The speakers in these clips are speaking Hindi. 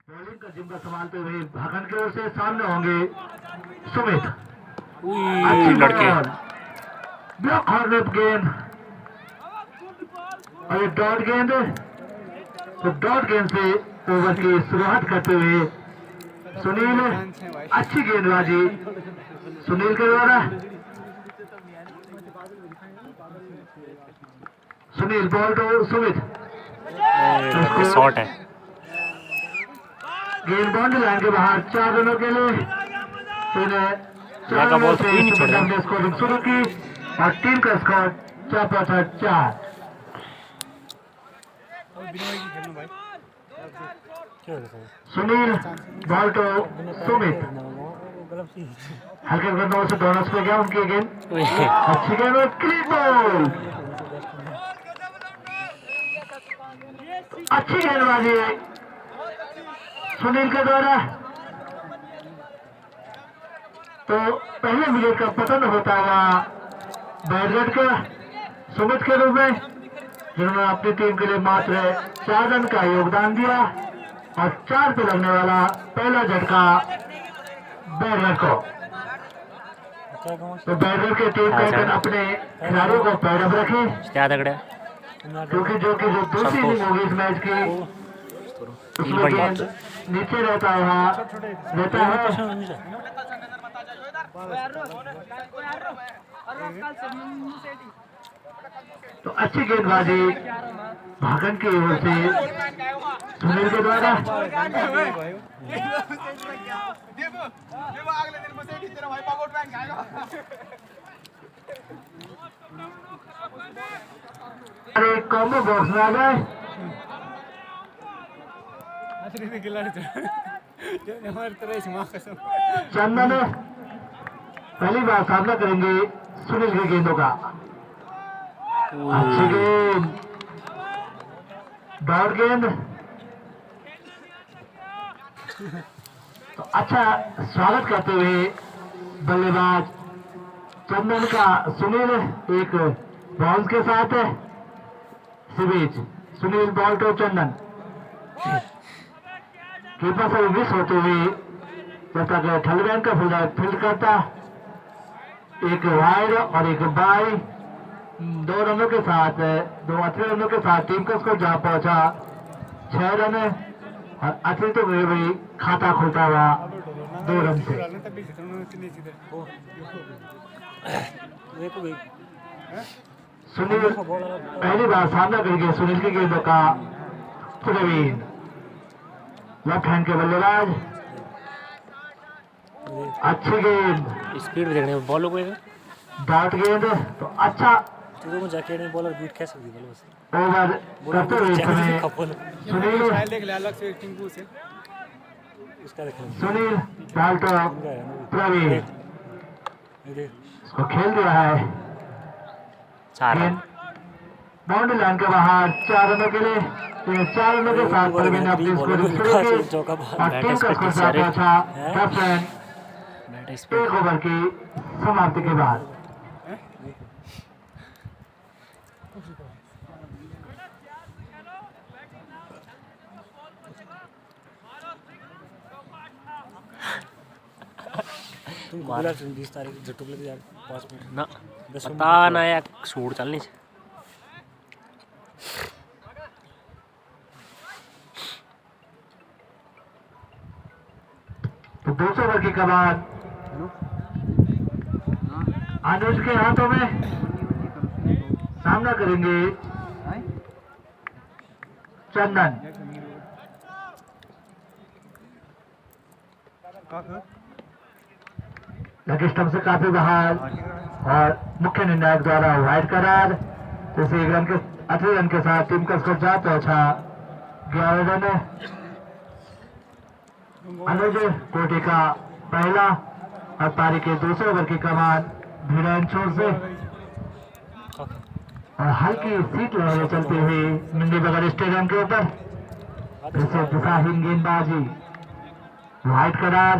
बॉलिंग का जिम्मा संभालते हुए भागन की ओर से सामने होंगे सुमित। अच्छी लड़के बॉल, ब्लॉक हॉर्नेट गेंद और ये डॉट गेंद, तो डॉट गेंद से ओवर की शुरुआत करते हुए सुनील, अच्छी गेंदबाजी सुनील के द्वारा। सुनील बॉल तो सुमित, शॉट है। गेंद बाउंड्री लाइन के बाहर 4 रनों के लिए यहाँ का बॉल तो कोई नहीं छोड़ रहा। स्कोरिंग शुरू की और टीम का स्कोर 4-4। सुनील बॉल तो सुमित, हल्के गेंदों से दोनों पे गया उनकी गेंद, अच्छी गेंद और क्लीन बॉल, अच्छी गेंदबाजी सुनील के द्वारा। तो पहले विकेट का पतन होता हुआ बैटगट का सुमित के रूप में, जिन्होंने अपनी टीम के लिए मात्र 4 रन का योगदान दिया और 4 पे लगने वाला पहला झटका बैटगट को। तो बैटगट के टीम कैप्टन अपने खिलाड़ियों को पैरअप रखे, क्योंकि जो दूसरी इनिंग होगी इस मैच की, उसमें गेंद नीचे रहता है। तो अच्छी गेंदबाजी भागन की ओर से सुनील के द्वारा। अरे कॉम्बो बॉक्स में आ गए चंदन, पहली बार सामना करेंगे सुनील की गेंदों का। अच्छी गेंद, डॉट गेंद, तो अच्छा स्वागत करते हुए बल्लेबाज चंदन का सुनील एक बाउंस के साथ है। इसी बीच सुनील बॉल तो चंदन, कीपर से मिस होते हुए जब तक ठलबैन का फील्ड करता, एक वाइड और एक बाई, 2 रनों के साथ 2 अच्छे रनों के साथ टीम का स्कोर जहां पहुंचा 6 रन और अतिरिक्त तो भी खाता खुलता हुआ 2 रन से। सुनील पहली बार सामना करेंगे सुनील की गेंदों का प्रवीण, लेफ्ट हैंड के बल्लेबाज, अच्छी गेंद, स्पीड भी देखने बॉल को डॉट गेंद, तो अच्छा जाके बॉलर बीट कैसे दी ओवर करते हुए समय सुनील बॉल तो प्रवीण इसको खेल दिया है। बाउंड्री लाइन के बाहर 4 रनों के लिए, 4 रनों के साथ प्रवीण ने अपनी स्कोरिंग शुरू की और टीम का स्कोर पहुंचा 10 रन 1 ओवर की समाप्ति के बाद। तुम 20 तारीख झटू लगे यार 5 मिनट ना पता ना यार शूट चलनी है। तो 200 ओवर की कमान अनुज के हाथों में, सामना करेंगे चंदन। लकी स्टंप से काफी बाहर और मुख्य निर्णायक द्वारा वाइड करार, जैसे 1 रन के 18 रन के साथ टीम का स्कोर जा पहुंचा 11 रन। अनुज कोटी का पहला और पारी के 200 ओवर की कमान भिड़ाइन छोर से, और हल्की सीट लहरें चलती हुई मिंडी बगर स्टेडियम के ऊपर, जिससे दिशाहीन गेंदबाजी वाइड करार,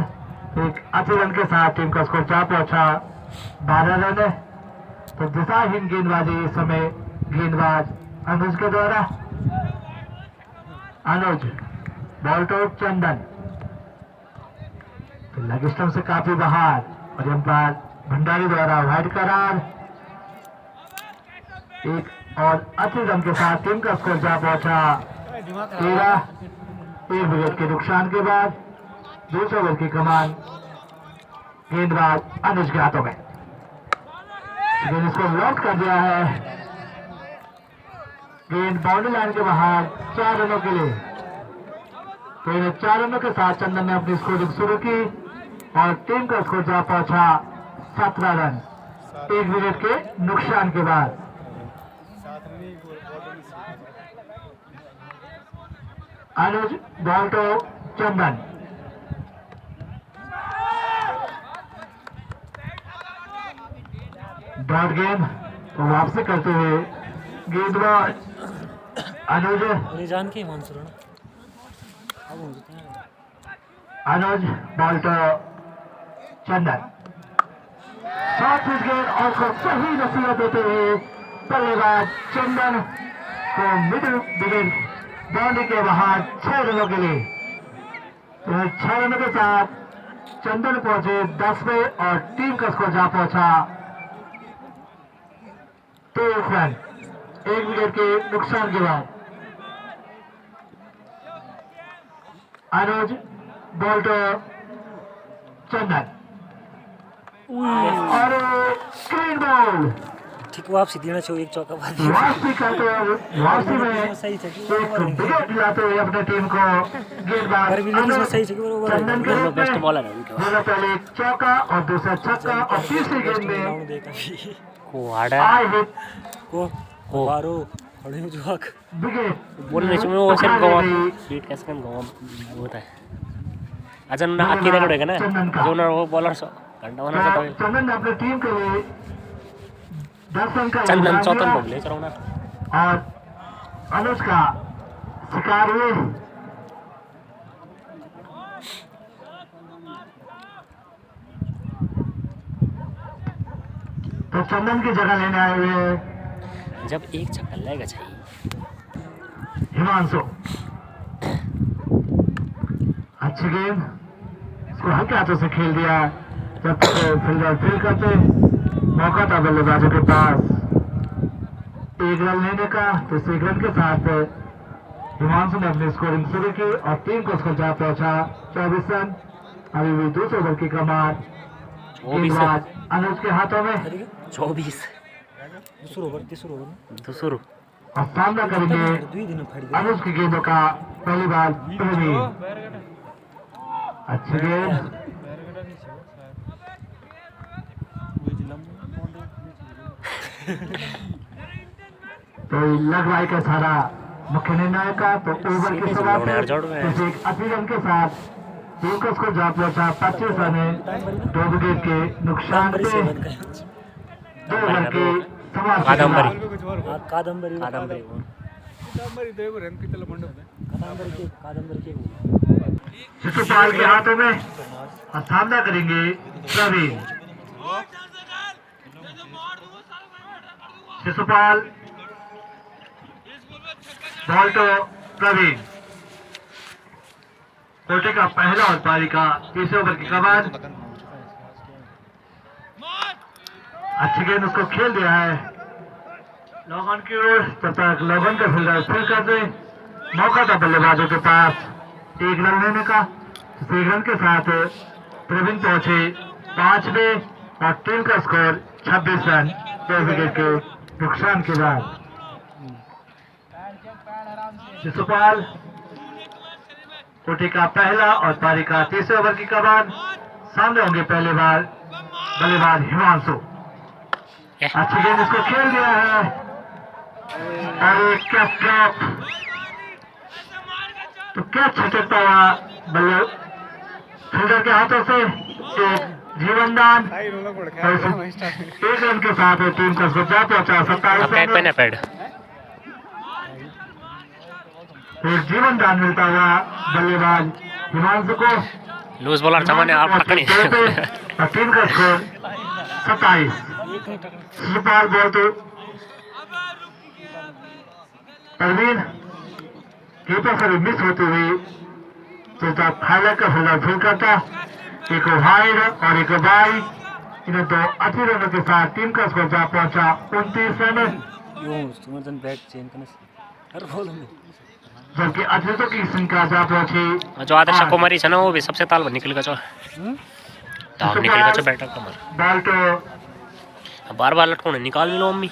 एक अच्छे रन के साथ टीम का स्कोर जा पहुंचा 12 रन। तो दिशाहीन गेंदबाजी इस समय गेंदबाज अनुज के द्वारा। अनुज बॉल तो चंदन लेग स्टंप से काफी बाहर और अंपायर भंडारी द्वारा वाइड करार। एक और अच्छे रन के साथ टीम का स्कोर जा पहुंचा 13। 1 विकेट के नुकसान के बाद दूसरे ओवर की कमान गेंदबाज अनुज के हाथों में। गेंद इसको लॉक कर दिया है। गेंद बाउंड्री लाइन के बाहर 4 रनों के लिए। तो 4 रनों के साथ चंदन ने अपनी स्कोरिंग शुरू की और टीम का स्कोर जा पहुंचा 17 रन 1 विकेट के नुकसान के बाद। अनुज बॉल तो चंदन डॉट गेंद को वापसी करते हुए गेंदबाज अनुज जान के मानसूर अनुज बॉल तो चंदन शॉर्ट पिच गेंद और को सही नसीहत देते हुए बल्लेबाज चंदन को मिडिल विकेट बाउंड्री के बाहर 6 रनों के लिए। 6 रनों के साथ चंदन पहुंचे 10 पे और टीम का स्कोर जा पहुंचा 23 रन 1 विकेट के नुकसान के बाद। अनुज बॉल तो चंदन और क्लीन बॉल ठीक वापसी देना चाहिए। एक चौका बाद वापसी करते हुए वापसी में सही था एक विकेट दिलाते हुए अपने टीम को गेंदबाज सही था चंदन के रूप में दोनों पहले एक चौका और दूसरा छक्का और तीसरी गेंद में आए हिट विकेट बोलने से वो सिर्फ गवा बीट कैसे कम गवा होता है। अच्छा ना अकेले करेगा ना जो ना वो बॉलर सो घंटा होना चाहिए। चंदन ने अपनी टीम के लिए 10 रन का चंदन चौथन बोले चलो ना और अनुज का शिकार हुए। तो चंदन की जगह लेने आए हुए जब एक चक्कर लेगा चाहिए हिमांशु। अच्छी गेंद इसको हल्के हाथों से खेल दिया। जब तक फील्डर फील्ड करते मौका था बल्लेबाजों के पास 1 रन लेने का। तो इस 1 रन के साथ हिमांशु ने अपनी स्कोरिंग शुरू की और टीम को स्कोर जा पहुंचा 24 रन। अभी भी दूसरे ओवर की कमान गेंदबाज अनुज के हाथों में 24 दूसरो और सामना करेंगे अनुज की गेंदों का पहली बार प्रवीण। अच्छी गेंद तो लगवाई का सारा मुख्य निर्णायक का। तो ओवर की शुरुआत एक 80 रन के साथ टीम को स्कोर जा पहुंचा 25 रन 2 विकेट के नुकसान पे 2 ओवर की शिशुपाल के हाथों में और सामना करेंगे प्रवीण। शिशुपाल बॉल तो प्रवीण कोटे का पहला और पारी का तीसरे ओवर की कमान। अच्छी गेंद उसको खेल दिया है लोगन की ओर। तब तक लोगन का फील्डर फील्ड कर दे। मौका था बल्लेबाजों के पास 1 रन लेने का। 1 रन के साथ प्रवीण पहुंचे 5 पे और टीम का स्कोर 26 रन 2 विकेट के नुकसान के बाद। शिशुपाल कोटे का पहला और पारी का तीसरे ओवर की कमान। सामने होंगे पहले बार बल्लेबाज हिमांशु। अच्छी गेंद इसको खेल दिया है और एक कैच तो क्या छटकता हुआ बल्ले फील्डर के हाथों से एक जीवनदान। 1 रन के साथ टीम का स्कोर जा पहुंचा 27 रन। एक जीवनदान मिलता हुआ बल्लेबाज हिमांशु को। लूज बॉलर सामने आप पकड़ी टीम का स्कोर 27। शिशुपाल बॉल तो प्रवीण कीपर से मिस होती हुई चलता हाईलाइट का फील्डर फील्ड करता, एक वाइड और एक बाई। इन दो अच्छे रनों के साथ टीम का स्कोर जा पहुंचा 29 रन। जबकि अथलीटों की संख्या जा पहुंची जो आदर्श कुमारी है ना वो भी सबसे ताल निकल गया ताल निकल गया बैटर कमर बॉल तो बार बार लटकोने निकाल लो अम्मी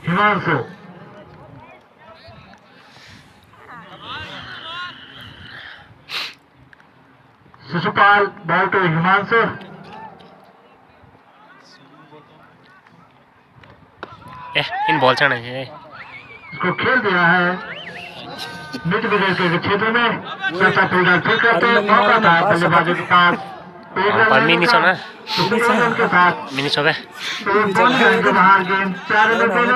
हिमांशु शिशुपाल बॉल टू हिमांशु इन बॉल चढ़ने है इसको खेल दिया है मिड विकेट के क्षेत्र में चौथा फील्डर फिर करते मौका था बल्लेबाजों के पास पर मिनिस हो ना के साथ मिनिस हो गए तो बाहर गेंद 4 रन पहले।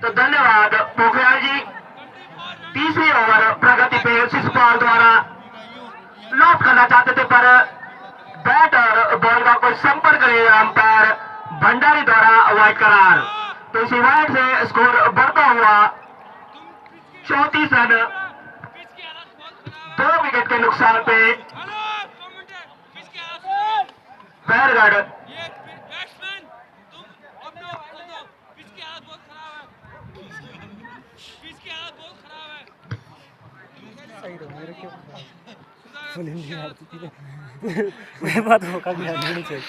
तो धन्यवाद पोखरियाल जी। तीसरी ओवर प्रगति पे शिशुपाल द्वारा लॉक करना चाहते थे पर बैट और बॉल का कोई संपर्क नहीं, अंपायर भंडारी द्वारा वाइड करार। तो इसी वाइड से स्कोर बढ़ता हुआ 34 रन 2 विकेट के नुकसान पे बैरगढ़ बात होगा भी नहीं चाहिए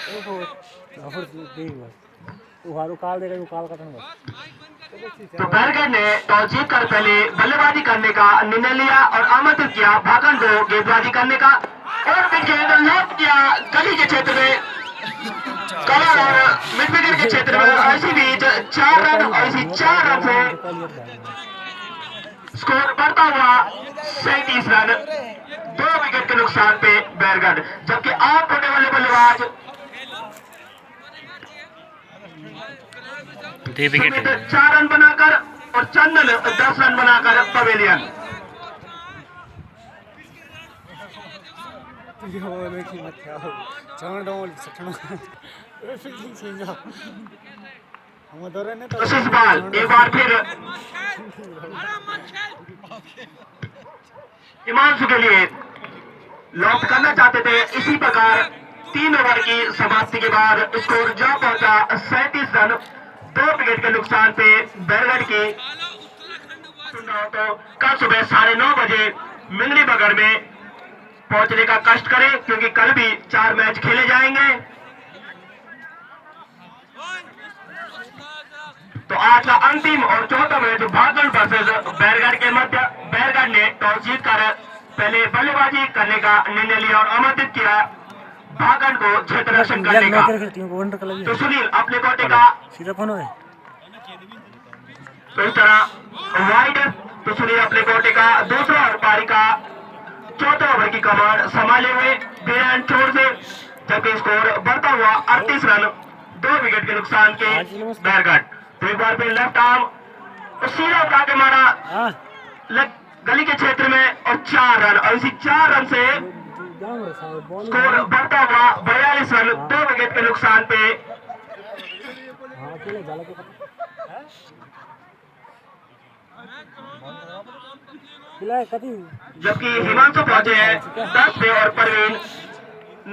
तो बैरगढ़ ने टॉस जीतकर पहले बल्लेबाजी करने का निर्णय लिया और आमंत्रित किया भागन को गेंदबाजी करने का और फिर गेंद लॉक किया गली के क्षेत्र में कलर और मिड विकेट के क्षेत्र में। ऐसी बीच 4 रन और इसी 4 रन से स्कोर बढ़ता हुआ 37 रन 2 विकेट के नुकसान पे बैरगढ़। जबकि आप होने वाले बल्लेबाज 4 रन बनाकर और चंदन 10 रन बनाकर पवेलियन। शिशुपाल एक बार फिर हिमांशु के लिए लॉक करना चाहते थे। इसी प्रकार 3 ओवर की समाप्ति के बाद स्कोर जा पहुंचा 37 रन 2 विकेट के नुकसान पे बैरगढ़ की। तो कल सुबह 9:30 बजे मिंगनी बगर में पहुंचने का कष्ट करें क्योंकि कल भी 4 मैच खेले जाएंगे। तो आज का अंतिम और चौथा मैच भागल वर्सेस बैरगढ़ के मध्य। बैरगढ़ ने टॉस जीतकर पहले बल्लेबाजी करने का निर्णय लिया और आमंत्रित किया भागल को क्षेत्र रक्षण करने का। तो सुनील अपने कोटे का तो इस तरह वाइड। तो सुनील अपने कोटे का दूसरा और पारी का चौथा ओवर की कमान संभाले हुए बिना छोड़ से, जबकि स्कोर बढ़ता हुआ 38 रन 2 विकेट के नुकसान के बैरगढ़। तो एक बार फिर लेफ्ट आर्म और सीधा उठा के मारा गली के क्षेत्र में और 4 रन और इसी 4 रन से स्कोर बढ़ता हुआ 42 रन 2 विकेट के नुकसान पे। जबकि हिमांशु पहुंचे हैं 10 पे और परवीन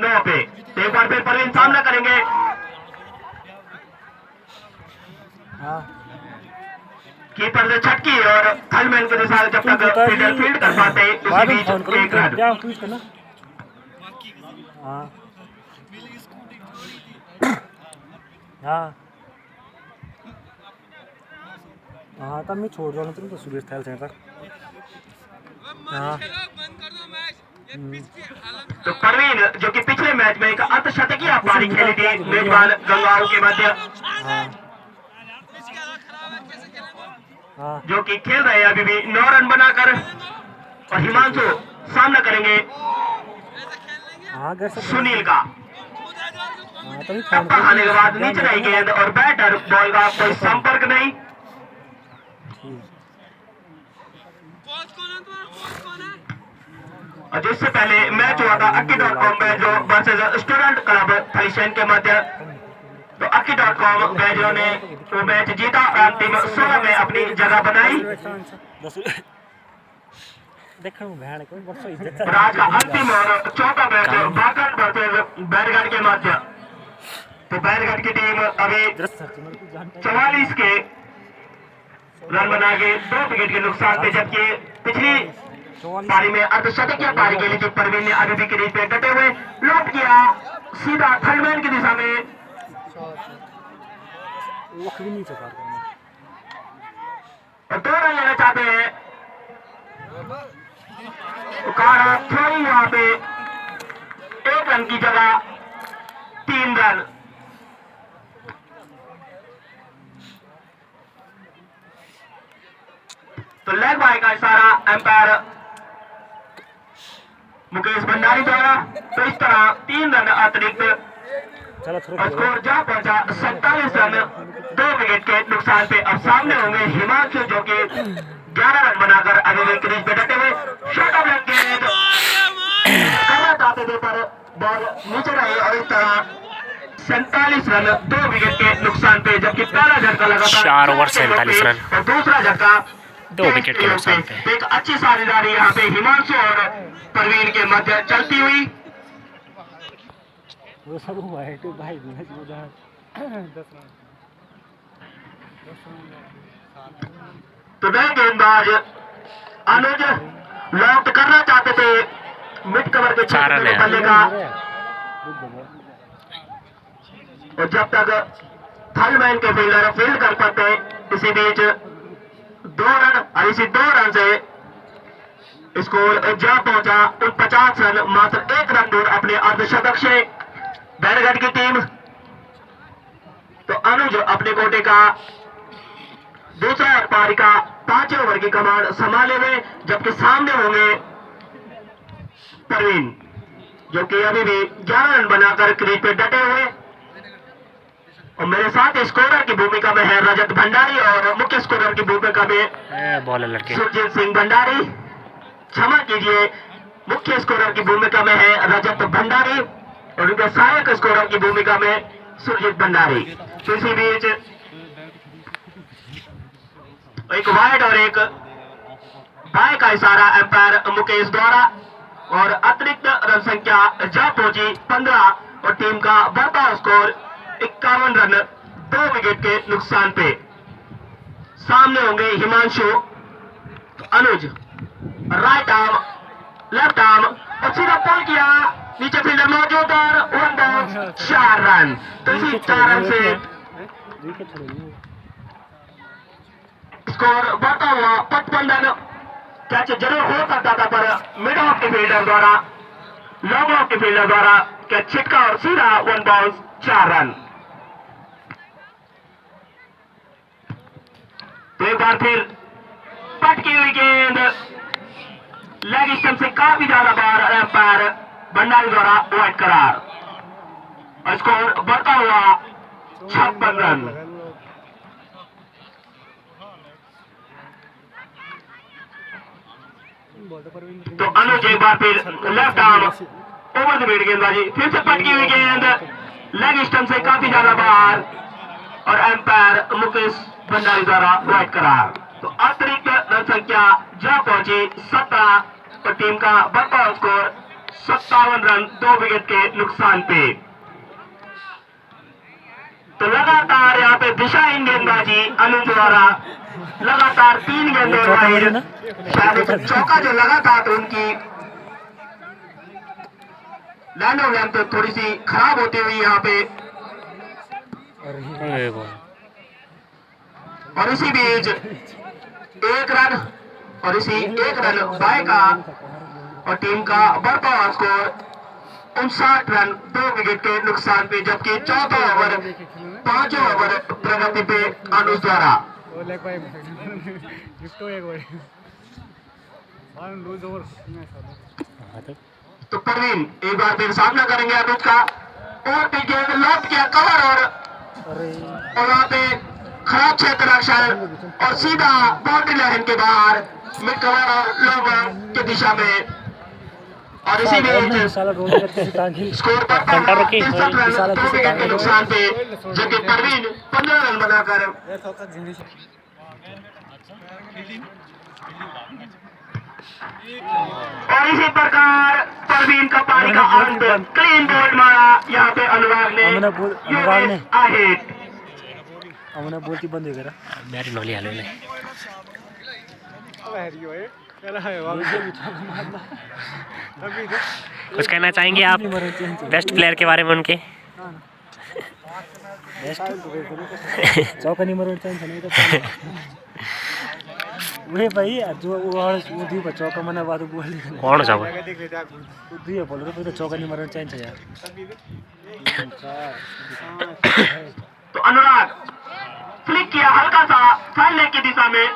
9 पे। तो एक बार फिर परवीन सामना करेंगे। कीपर से छटकी और थर्डमैन के अनुसार जब तक फील्डर फील्ड कर पाते उसी बीच एक रन। हाँ तब मैं छोड़ दूँ तुम तो सुबह थैल से तक। तो परवीन जो कि पिछले मैच में एक अर्धशतकीय पारी खेली थी मेजबान गंगाओं के मध्य, जो कि खेल रहे हैं अभी भी 9 रन बनाकर। और हिमांशु सामना करेंगे सुनील का। टप्पा खाने के बाद नीचे रही गेंद और बैटर बॉल का कोई संपर्क नहीं। और जिससे पहले मैच हुआ था Akki.com बैजो वर्सेस स्टूडेंट क्लब थलीशेन के मध्य। तो Akki.com बैजो ने वो मैच जीता और अंतिम 16 में अपनी जगह बनाई। देखो भैन कोई वर्ष इज्जत और आज का अंतिम और चौथा मैच बागन वर्सेस बैरगढ़ के मध्य। तो बैरगढ़ की टीम अभी 44 के रन बना के 2 विकेट के नुकसान पे, जबकि पिछली पारी में अर्धशतकीय पारी के लिए जो परवीन ने अभी भी क्रीज पे डटे हुए लौट किया सीधा थर्डमैन की दिशा में। और 2 रन लेना चाहते हैं, उकाड़ा थोड़ी यहाँ पे 1 रन की जगह 3 रन। तो लेग बाय का इशारा एम्पायर मुकेश भंडारी द्वारा। तो इस तरह 3 रन अतिरिक्त और स्कोर जहां पहुंचा 47 रन 2 विकेट के नुकसान पे। अब सामने होंगे हिमांशु जो कि 11 रन बनाकर अभी भी क्रीज पे डटे हुए। शॉट ऑफ लेग गेंद करना चाहते थे पर बॉल नीचे रही और इस तरह 47 रन 2 विकेट के नुकसान पे, जबकि पहला झटका लगातार 4 ओवर 47 रन और दूसरा झटका 2 विकेट के नुकसान पे। एक अच्छी साझेदारी यहाँ पे हिमांशु और परवीन के मध्य चलती हुई। वो सब हुआ है तो भाई तो नए गेंदबाज अनुज लॉक करना चाहते थे मिड कवर के क्षेत्र में बल्ले का, और जब तक थर्डमैन के फील्डर फील्ड कर पाते इसी बीच 2 रन और इसी 2 रन से स्कोर जा पहुंचा 49 रन, मात्र 1 रन दूर अपने अर्धशतक से बैरगढ़ की टीम। तो अनुज अपने कोटे का दूसरा पारी का 5 ओवर की कमान संभाले हुए, जबकि सामने होंगे परवीन जो कि अभी भी 11 रन बनाकर क्रीज पे डटे हुए। और मेरे साथ स्कोरर की भूमिका में है रजत भंडारी और मुख्य स्कोरर की भूमिका में बॉलर लड़के सुरजीत सिंह भंडारी। क्षमा कीजिए, मुख्य स्कोरर की भूमिका में है रजत भंडारी और उनके सहायक स्कोरर की भूमिका में सुरजीत भंडारी। तो इसी बीच एक वाइड और एक बाय का इशारा एम्पायर मुकेश द्वारा और अतिरिक्त रन संख्या जा पहुंची 15 और टीम का बढ़ता स्कोर 51 रन 2 विकेट के नुकसान पे। सामने होंगे हिमांशु, अनुज राइट आर्म लेफ्ट आर्म और सीधा बॉल किया, नीचे फील्डर मौजूद और 1 बॉल 4 रन। तो इसी 4 रन से स्कोर बढ़ता हुआ 55 रन। कैच जरूर हो सकता था पर मिड ऑफ के फील्डर द्वारा लॉन्ग ऑफ के फील्डर द्वारा कैच छिटका और सीधा 1 बॉल 4 रन। तो एक बार फिर पटकी हुई गेंद लेग स्टंप से काफी ज्यादा बार एम्पायर भंडारी द्वारा वाइड करार और स्कोर बढ़ता हुआ 56 रन। तो अनुज एक बार फिर left arm over the mid गेंदबाजी, फिर से पटकी हुई गेंद लेग स्टंप से काफी ज्यादा बाहर और एम्पायर मुकेश भंडारी द्वारा वाइड करार। तो अतिरिक्त रन संख्या जा पहुंची 17 और टीम का बढ़ता स्कोर 57 रन 2 विकेट के नुकसान पे। तो लगातार यहाँ पे दिशाहीन गेंदबाजी अनुज द्वारा लगातार 3 गेंदें वाइड, शायद चौका जो लगा था तो उनकी लैंड ऑफ लेंथ थोड़ी सी खराब होती हुई यहाँ पे। और इसी बीच 1 रन और इसी 1 रन बाय का और टीम का बढ़ता हुआ स्कोर 59 रन 2 विकेट के नुकसान पे, जबकि चौथा ओवर 5 ओवर प्रगति पे अनुज द्वारा। तो परवीन एक बार फिर सामना करेंगे अनुज का और पीछे लॉक किया कवर और वहां पे खराब क्षेत्र रक्षण और सीधा बाउंड्री लाइन के बाहर मिड कवर और लॉन्ग के दिशा में। और इसी बीच स्कोर बढ़ता हुआ 63 रन 2 विकेट के नुकसान पे, जबकि परवीन 15 रन बनाकर और इसी प्रकार परवीन का पारी का अंत क्लीन बोल्ड मारा यहाँ पे अनुराग ने आहेट हमने बोलती बंद हो गया ब्यारी नौली हाल्यो नै कुछ कहना चाहेंगे आप बेस्ट प्लेयर के बारे में उनके? चौका नंबर चाहिन्छ नि त वही भाई जो वो दी पर चौका मना बाद बोल कौन छ वो? दुई बोल रहे तो चौका नंबर चाहिन्छ यार। तो अनुराग फ्लिक किया हल्का सा फैलने की दिशा में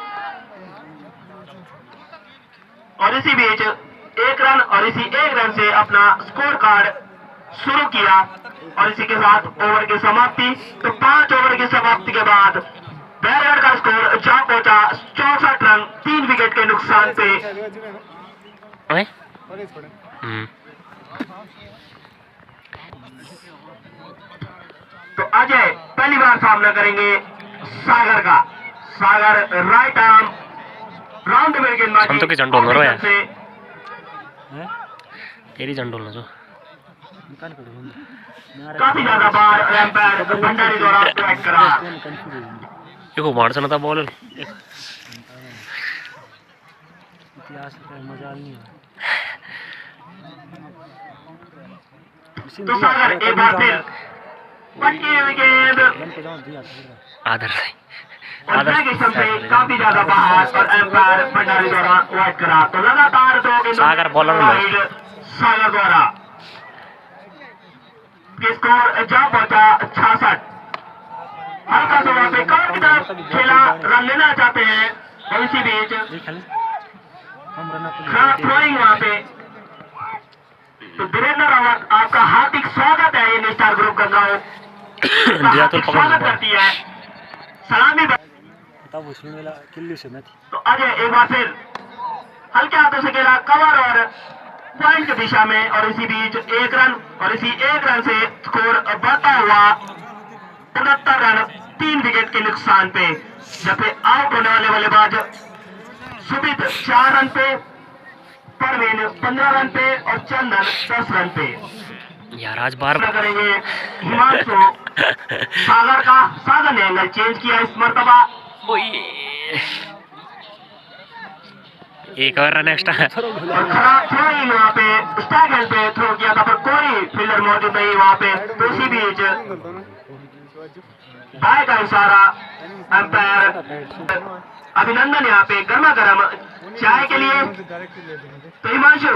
और इसी बीच एक रन और इसी एक रन से अपना स्कोर कार्ड शुरू किया और इसी के साथ ओवर की समाप्ति। तो 5 ओवर की समाप्ति के बाद बैरगढ़ का स्कोर जा पहुंचा 64 रन 3 विकेट के नुकसान पे। तो अजय पहली बार सामना करेंगे सागर का। सागर राइट आर्म राउंड में गेंदबाजी हम तो के झंडोल रो यार तेरी झंडोल न जो काफी ज्यादा बार एम्पायर भंडारी द्वारा स्ट्राइक करा। यो भन्छ न त बॉल इतिहास का मजा नहीं है। तो सागर एक बार फिर पटकी हुई गेंद आदर और ब्रैकेशन से काफी ज्यादा बाहर और एम्पायर भंडारी द्वारा वाइड करा। तो लगातार 2 गेंद सागर बॉलर वाइड सागर द्वारा स्कोर जा पहुंचा 66। हल्का सा वहां पे कवर की तरफ खेला रन लेना चाहते हैं और इसी बीच थ्रोइंग वहां पे। तो वीरेंद्र रावत आपका हार्दिक स्वागत है इन स्टार ग्रुप गंगाओं स्वागत करती है सलामी। तब उसमें मेरा किल्ली से मैच। तो अजय एक बार फिर हल्के हाथों से खेला कवर और पॉइंट की दिशा में और इसी बीच एक रन और इसी एक रन से स्कोर बढ़ता हुआ 69 रन 3 विकेट के नुकसान पे। जबकि आउट होने वाले बल्लेबाज सुमित 4 रन पे, परवीन 15 रन पे और चंदन 10 रन पे। यार आज बार करेंगे हिमांशु सागर का। सागर ने एंगल चेंज किया इस मर्तबा। एक और रन एक्स्ट्रा खराब थ्रोइंग वहाँ पे स्टैग हैंड पे थ्रो किया था पर कोई फील्डर मौजूद नहीं वहाँ पे। तो इसी बीच बाय का इशारा एम्पायर अभिनंदन यहाँ पे गर्मा गर्म चाय के लिए। तो हिमांशु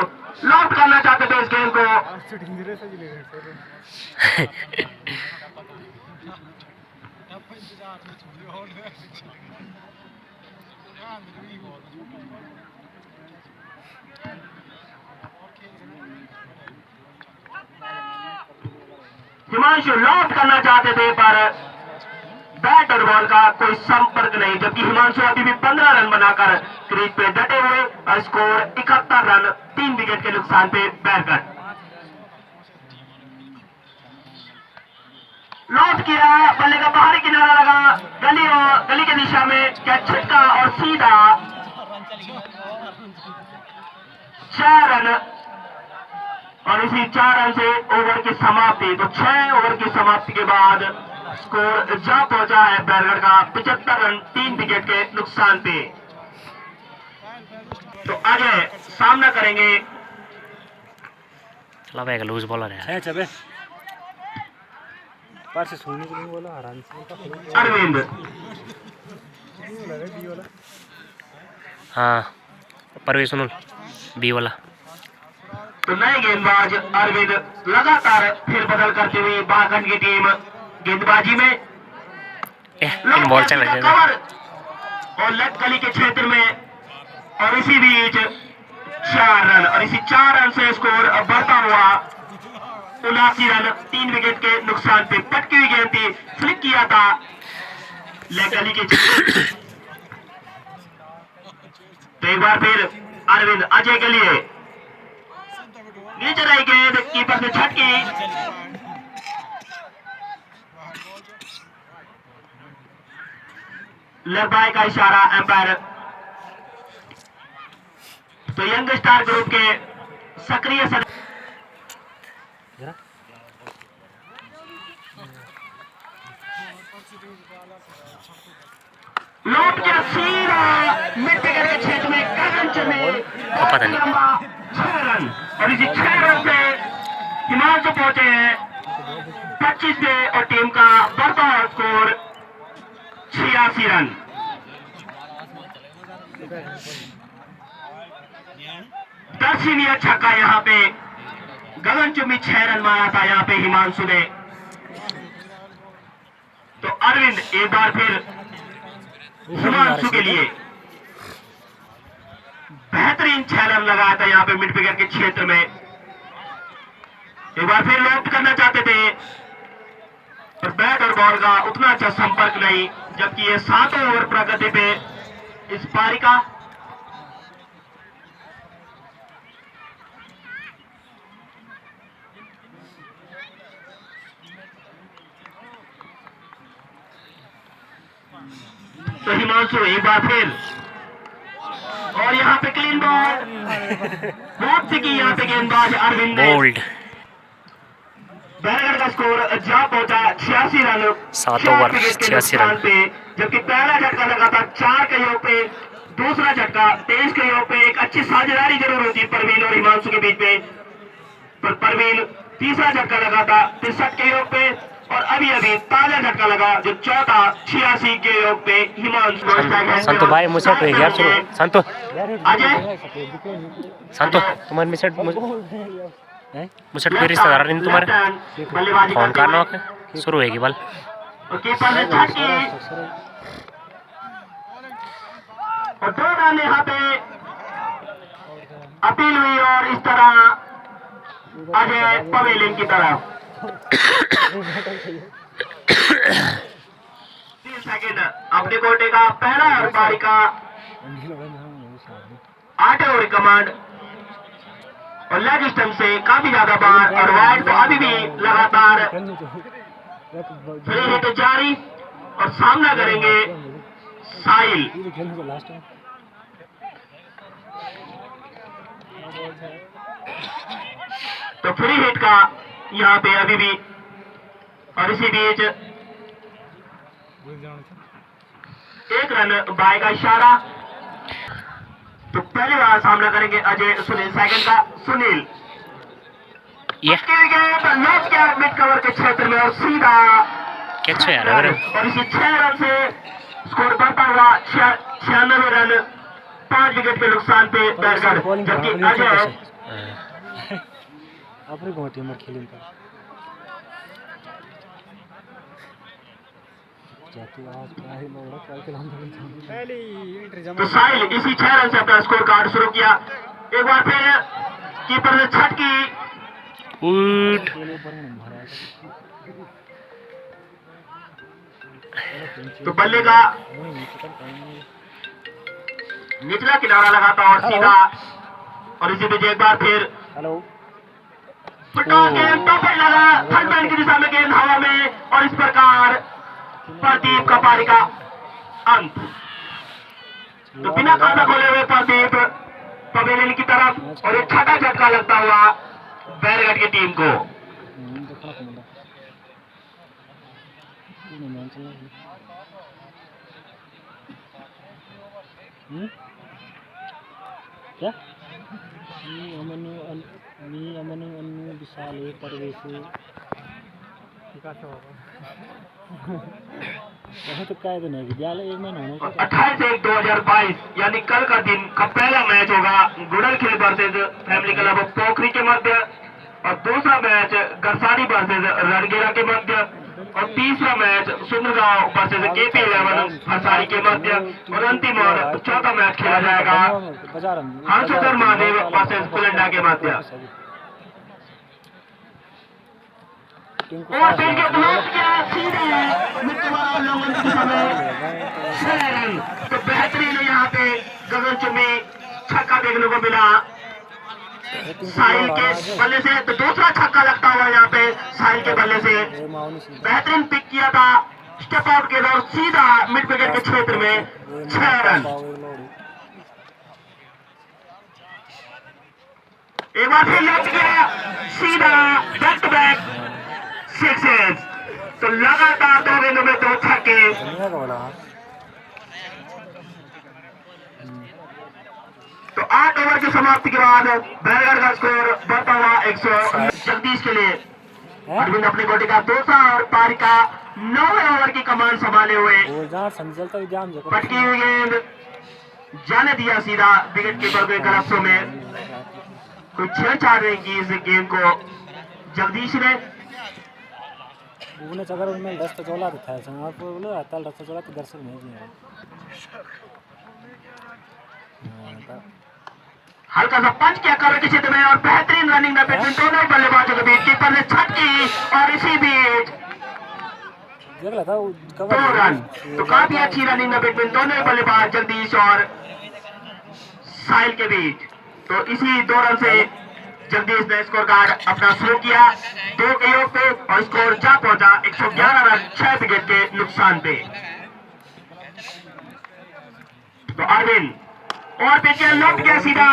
लॉफ्ट करना चाहते थे इस गेम को। हिमांशु लॉफ्ट करना चाहते थे पर बैट और बॉल का कोई संपर्क नहीं। जबकि हिमांशु अभी भी 15 रन बनाकर क्रीज पे डटे हुए और स्कोर 71 रन 3 विकेट के नुकसान पे बैरगढ़। लॉफ्ट किया बल्ले का बाहरी किनारा लगा गली की दिशा में। क्या छक्का और सीधा 4 रन और इसी 4 रन से ओवर की समाप्ति। तो 6 ओवर की समाप्ति के बाद स्कोर जा पहुंचा है बैरगढ़ का 75 रन 3 विकेट के नुकसान पे। तो अजय सामना करेंगे लूज बॉलर है चबे पार से सोने को नहीं बोला आराम से अरविंद। हाँ परवेश सुनो बी वाला। तो नए गेंदबाज अरविंद लगातार फिर बदल करते हुए बागन की टीम गेंदबाजी में बॉल चल रही है कवर और लेग गली के क्षेत्र में और इसी बीच 4 रन और इसी 4 रन से स्कोर बढ़ता हुआ 79 रन 3 विकेट के नुकसान पे। पटकी हुई गेंद थी फ्लिक किया था लेग गली के क्षेत्र। तो एक बार फिर अरविंद अजय के लिए नीचे रही गेंद कीपर से छटकी। लेग बाय का इशारा एम्पायर तो यंग स्टार ग्रुप के सक्रिय सदस्य जरा लौट के सीधा मिड विकेट के क्षेत्र में गगनचुंबी में पता नहीं। लंबा 6 रन और इसी 6 रन से हिमांशु पहुंचे हैं 25 पे और टीम का बढ़ता हुआ स्कोर 86 रन। दर्शनीय छक्का यहाँ पे गगनचुंबी 6 रन मारा था यहाँ पे हिमांशु ने। तो अरविंद एक बार फिर हिमांशु के लिए बेहतरीन 6 रन लगाया था यहाँ पे मिड विकेट के क्षेत्र में। एक बार फिर लॉफ्ट करना चाहते थे पर बैट और बॉल का उतना अच्छा संपर्क नहीं, जबकि ये 7 ओवर प्रगति पे इस पारी का। तो हिमांशु एक बार फिर और यहाँ पे क्लीन बॉल वापसी की यहाँ पे गेंदबाज अरविंद ने। बोल्ड बैरगढ़ का स्कोर जा पहुंचा 86 रन 7 ओवर 86 रन पे, जबकि पहला झटका लगा था 4 के योग पे, दूसरा झटका 23 के योग पे। एक अच्छी साझेदारी जरूर होती है परवीन और हिमांशु के बीच में, पर परवीन तीसरा झटका लगा था 63 के योग पे और अभी अभी ताजा झटका लगा जो चौथा 86 के योग पे हिमांशु। संतो भाई मुझे तो यार सुनो संतो अजय संतो तुम्हारे मिसेट मुझे कोई रिश्तेदार नहीं तुम्हारे बल्लेबाजी फोन करते करना हुए। होगा शुरू होगी बल और कीपर ने छक्के और 2 रन यहाँ पे अपील हुई और इस तरह अजय पवेलियन की तरफ 3 सेकंड अपने कोटे का पहला और पारी का 8 ओवर कमांड और लेग स्टंप से काफी ज्यादा बार और वाइड तो अभी भी लगातार फिर तो जारी और सामना करेंगे साहिल। तो फ्री हिट का यहाँ पे अभी भी और इसी बीच 1 रन बाय का इशारा। तो पहली बार सामना करेंगे अजय सुनील सेकंड का सुनील मिड कवर के क्षेत्र में और सीधा कैसे यार अगर और इसी 6 रन से स्कोर बढ़ता हुआ 96 रन 5 विकेट के नुकसान पे बैठकर, जबकि अजय अपने को टीम में खेलें तो साहिल इसी 6 रन से अपना स्कोर कार्ड शुरू किया। एक बार फिर कीपर ने छटकी उठ तो बल्ले का निचला किनारा लगाता और सीधा और इसी बीच एक बार फिर हेलो गेंद टॉपर लगा थर्ड मैन की दिशा में, गेंद हवा में और इस प्रकार प्रदीप का पारी का अंत। तो बिना खाता खोले हुए प्रदीप पवेलियन की तरफ और एक छठा झटका लगता हुआ बैरगढ़ की टीम को। क्या अमनु विशाल परवेश तो काय तो नहीं विद्यालय 1 महीना होने 28/1/2022 यानी कल का दिन का पहला मैच होगा गुड़लखेल वर्सेज फैमिली क्लब पोखरी के मध्य और दूसरा मैच गरसानी वर्सेज रणगेरा के मध्य और तीसरा मैच सुंदरगांव वर्सेज KP11 हरसारी के मध्य और अंतिम और चौथा मैच खेला जाएगा हंसोदर महादेव वर्सेज कुलंडा के मध्य। और फिर के ब्लॉक किया सीधे मित्तवार लोगों की समय 6 रन। तो बेहतरीन यहाँ पे गगनचुंबी छक्का देखने को मिला साहिल के बल्ले से। तो दूसरा छक्का लगता हुआ यहाँ पे साहिल के बल्ले से बेहतरीन पिक किया था स्टेप आउट के दौर सीधा मिड विकेट के क्षेत्र में 6 रन। एक बार फिर लग गया सीधा बैक टू बैक सिक्सेस। तो लगातार 2 गेंदों में 2 छक्के। धनिया का बोला तो 8 ओवर की समाप्ति के बाद बैरगढ़ का स्कोर बढ़ता हुआ 100। जगदीश के लिए अरविंद अपने गोटी का दूसरा और पारी का 9वें ओवर की कमान संभाले हुए वो जहाँ संजल का जाम जो पटकी हुई गेंद जाने दिया सीधा विकेट कीपर के गलफ्सों में। कोई छेड़छाड़ नहीं की इस गेंद को जगदीश ने। उन्हें अगर उन्हें रास्ता चला तो था संग आप बोलो आता रास्ता चला तो दर्शक नहीं जी हल्का सा पंच किया कवर के क्षेत्र में और बेहतरीन रनिंग का बैट्समैन दोनों बल्लेबाजों के बीच कीपर ने छटकी और इसी बीच देख ला था 2 रन। तो काफी अच्छी रनिंग का बैट्समैन दोनों बल्लेबाज जगदीश और साहिल के बीच। तो इसी 2 रन से जगदीश ने स्कोर कार्ड अपना शुरू किया 2 के योग पे और स्कोर जा पहुंचा 111 रन 6 विकेट के नुकसान पे। तो अरविंद और पिछले लौट गया सीधा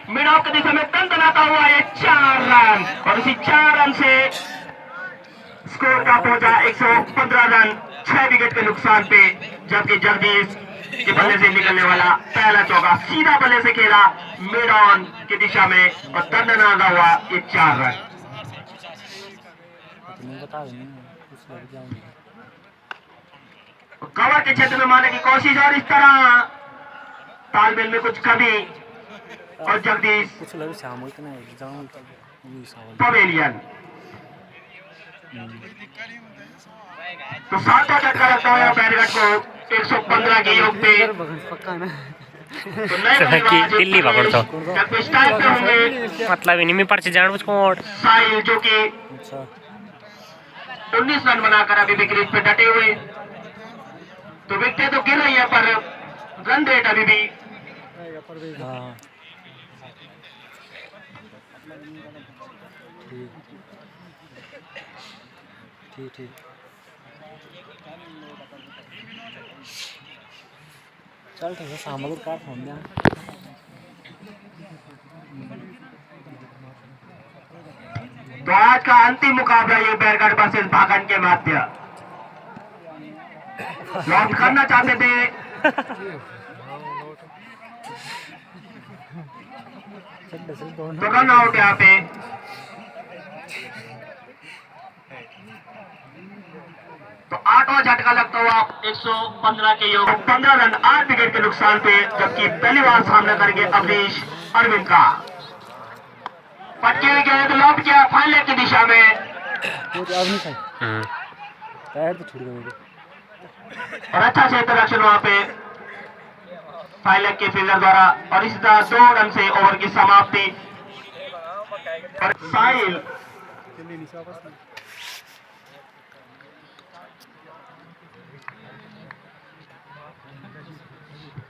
मिड ऑफ की दिशा में तंतनाता हुआ ये 4 रन और इसी 4 रन से स्कोर का पहुंचा 115 रन 6 विकेट के नुकसान पे। जबकि जगदीश के बल्ले से निकलने वाला पहला चौका सीधा बल्ले से खेला मिड ऑन की दिशा में और तंतनाता हुआ ये 4 रन। नहीं बता नहीं कुछ लग जाएंगे कवर के क्षेत्र में मारने की कोशिश और इस तरह तालमेल में कुछ कमी और जगदीश कुछ लगे शाम इतना एग्जाम पवेलियन। तो 7वां झटका लगता है बैरगढ़ को 115 के योग पे। पक्का ना तो नए बल्लेबाज दिल्ली पकड़ तो जब स्टाइल पे होंगे मतलब इन्हीं में पर्चे जान मुझको साहिल जो कि अच्छा 19 रन बनाकर अभी भी क्रीज पे डटे हुए। तो विकेटें तो गिर रही है पर रन रेट अभी भी हाँ ठीक ठीक चल ठीक है शाम को कार फोन दिया तो आज का अंतिम मुकाबला ये बैरगढ़ वर्सेस भागन के मध्य लॉन्च करना चाहते थे तो रन आउट यहाँ पे। तो 8वां झटका लगता हुआ 115 के योग 15 रन 8 विकेट के नुकसान पे। जबकि पहली बार सामना करेंगे अवनीश अरविंद का। पटकी हुई गेंद लौट किया फाइनल की दिशा में वो तो अब नहीं खाई पैर तो छूट गए और अच्छा क्षेत्र रक्षण वहां पे फाइनल के फील्डर द्वारा। और इसी तरह 2 रन से ओवर की समाप्ति। और साहिल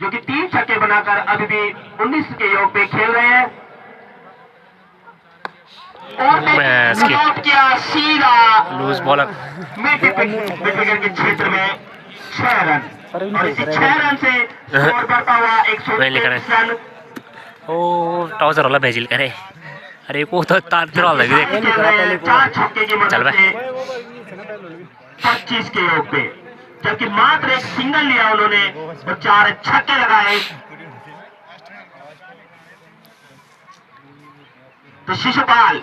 जो कि 3 छक्के बनाकर अभी भी 19 के योग पे खेल रहे हैं और नॉट किया सीधा लूज बॉलर मिड विकेट के क्षेत्र में 6 रन और इसी 6 रन से स्कोर बढ़ता हुआ 123 रन। ओ टॉसर वाला भेजिल करे अरे को तो तार चला लगे 4 छक्के की चल मदद से 25 के योग पे। जबकि मात्र एक सिंगल लिया उन्होंने और 4 छक्के लगाए। तो शिशुपाल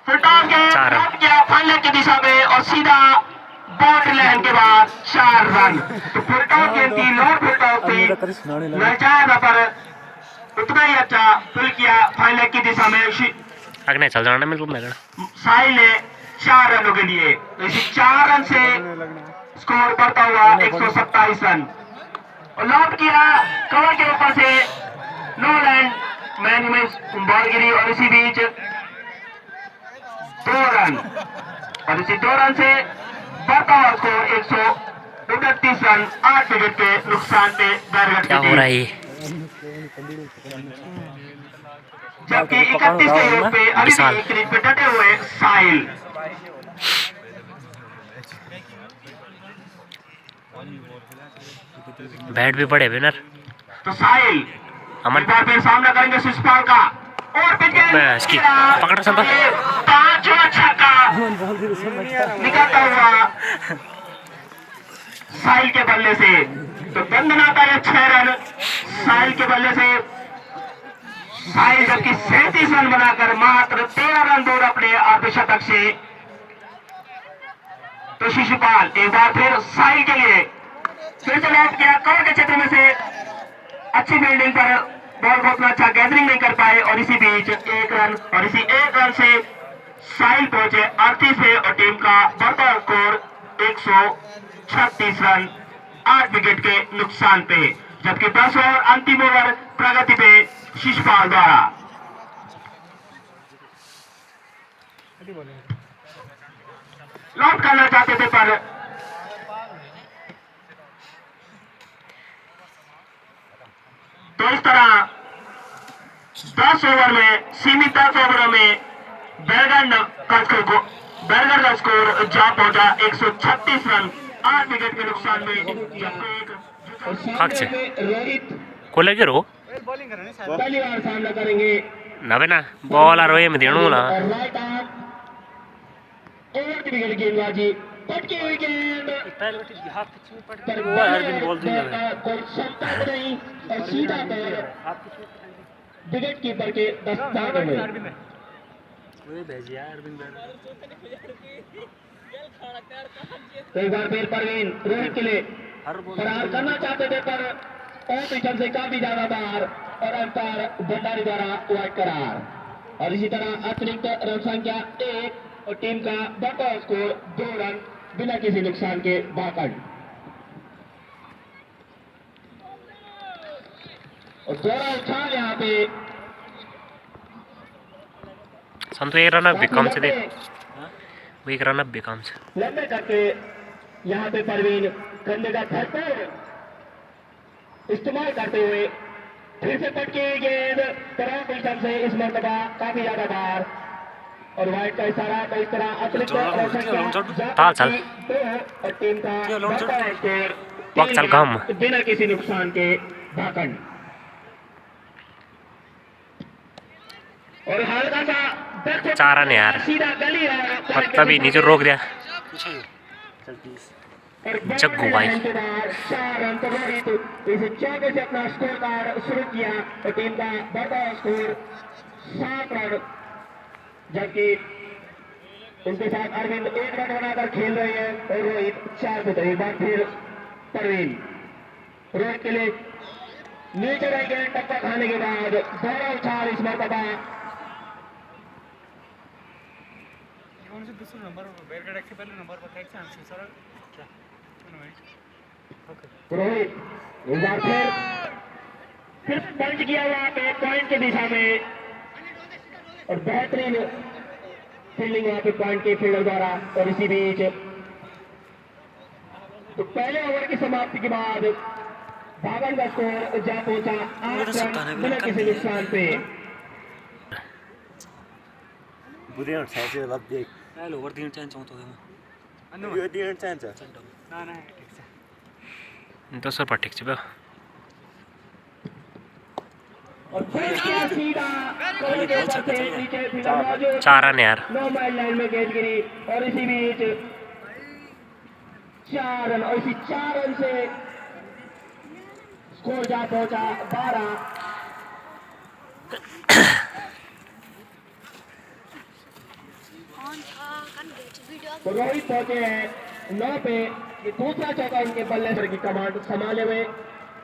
फुलटॉस के ड्रॉप किया फाइनल की दिशा में और सीधा बॉल लहन के बाद 4 रन। तो फुलटॉस गेंद थी लो फुलटॉस थी नजायज पर उतना ही अच्छा फुल किया फाइनल की दिशा में। अगने चल जाना मेरे को लगना साहिल ने 4 रनों के लिए। तो इसी 4 रन से स्कोर बढ़ता हुआ 127 रन और लॉट किया कवर के ऊपर से नो लैंड मैन में बॉल गिरी और इसी बीच 2 रन और इसी 2 रन से बढ़ता हुआ स्कोर 129 रन 8 विकेट के नुकसान पे बैरगढ़ क्या हो रहा है जबकि 31 के योग पे अभी भी क्रीज पे डटे हुए साहिल। बैट भी पड़े विनर तो साहिल अमन एक बार फिर सामना करेंगे शिशुपाल का और पिच मैं इसकी पकड़ सकता। पांचवा छक्का निकलता हुआ साहिल के बल्ले से। तो वंदना का ये 6 रन साहिल के बल्ले से। साहिल जबकि 37 रन बनाकर मात्र 13 रन दूर अपने अर्धशतक से। तो शिशुपाल एक बार फिर साहिल के लिए फिर से लौट गया कवर के क्षेत्र में से। अच्छी फील्डिंग पर बॉल को उतना अच्छा गैदरिंग नहीं कर पाए और इसी बीच 1 रन और इसी 1 रन से साहिल पहुंचे 38 पे और टीम का बढ़ता स्कोर 136 रन 8 विकेट के नुकसान पे। जबकि 10 ओवर अंतिम ओवर प्रगति पे शिशुपाल द्वारा। लॉक करना चाहते थे पर तो इस तरह 10 ओवर में सीमित 10 ओवरों में बैरगढ़ का स्कोर जा पहुंचा 136 रन 8 विकेट के नुकसान में। रोहित कोले के रो पहली बार सामना करेंगे नवे ना बॉल आ रोए में देणो ना राइट आर्म ओवर की विकेट गेंदबाजी पटकी हुई गेंद पर बोल दूंगा कोई क्षमता नहीं और सीधा तौर विकेट कीपर के दस्ताने में। एक बार फिर परवीन रोहित के लिए फरार करना चाहते थे पर ऑपोजिशन से काफी ज्यादा बाहर और अंपायर भंडारी द्वारा वाइड करार। और इसी तरह अतिरिक्त रन संख्या 1 और टीम का बढ़ता स्कोर 2 रन बिना किसी नुकसान के बाकड। और दोहरा उछाल यहाँ पे संतो 1 रन अब कम से दे वो 1 रन अब कम से लंबे करके यहाँ पे परवीन कंधे का भरपूर इस्तेमाल करते हुए फिर से पटकी गेंद तरह पोजिशन से इस मरतबा काफी ज्यादा बाहर और वाइड का इशारा। तो इस तरह अतिरिक्त ताल चल और टीम का स्कोर वक्त चल कम बिना किसी नुकसान के भाकंड। और हल्का सा 4 रन यार सीधा गली है मतलब ही नीचे रोक दिया जग्गू भाई। 4 रन पर रोहित इस चौके से अपना स्कोर कार्ड शुरू किया और टीम का बढ़ता स्कोर 7 रन। जबकि उनके साथ अरविंद 1 रन बनाकर खेल रहे हैं और रोहित 4 पे। एक बार फिर परवीन रोहित के लिए नीचे रह गए टप्पा खाने के बाद दोहरा उछाल इस मरतबा रोहित एक बार फिर पंच किया वहां पे पॉइंट की दिशा में और बेहतरीन फील्डिंग वहां पे पॉइंट के फील्डर द्वारा। और इसी बीच तो पहले ओवर की समाप्ति के बाद भागन का स्कोर जा पहुंचा 8 रन बिना किसी नुकसान पे। बुझेन साइज लब देख अहिले ओभर दिन चाहन्छ त म यो दिन चाहन्छ न न ठीक छ दोस्रो पर ठीक छ बे और फिर सीधा नीचे फील्डर मौजूद 4 रन यार 9 माइल लाइन में गेंद गिरी और इसी बीच 4 रन और इसी 4 रन से स्कोर जा पहुंचा 12। तो रोहित पहुंचे हैं 9 पे। ये दूसरा चौका उनके बल्लेबाज की कमांड संभाले हुए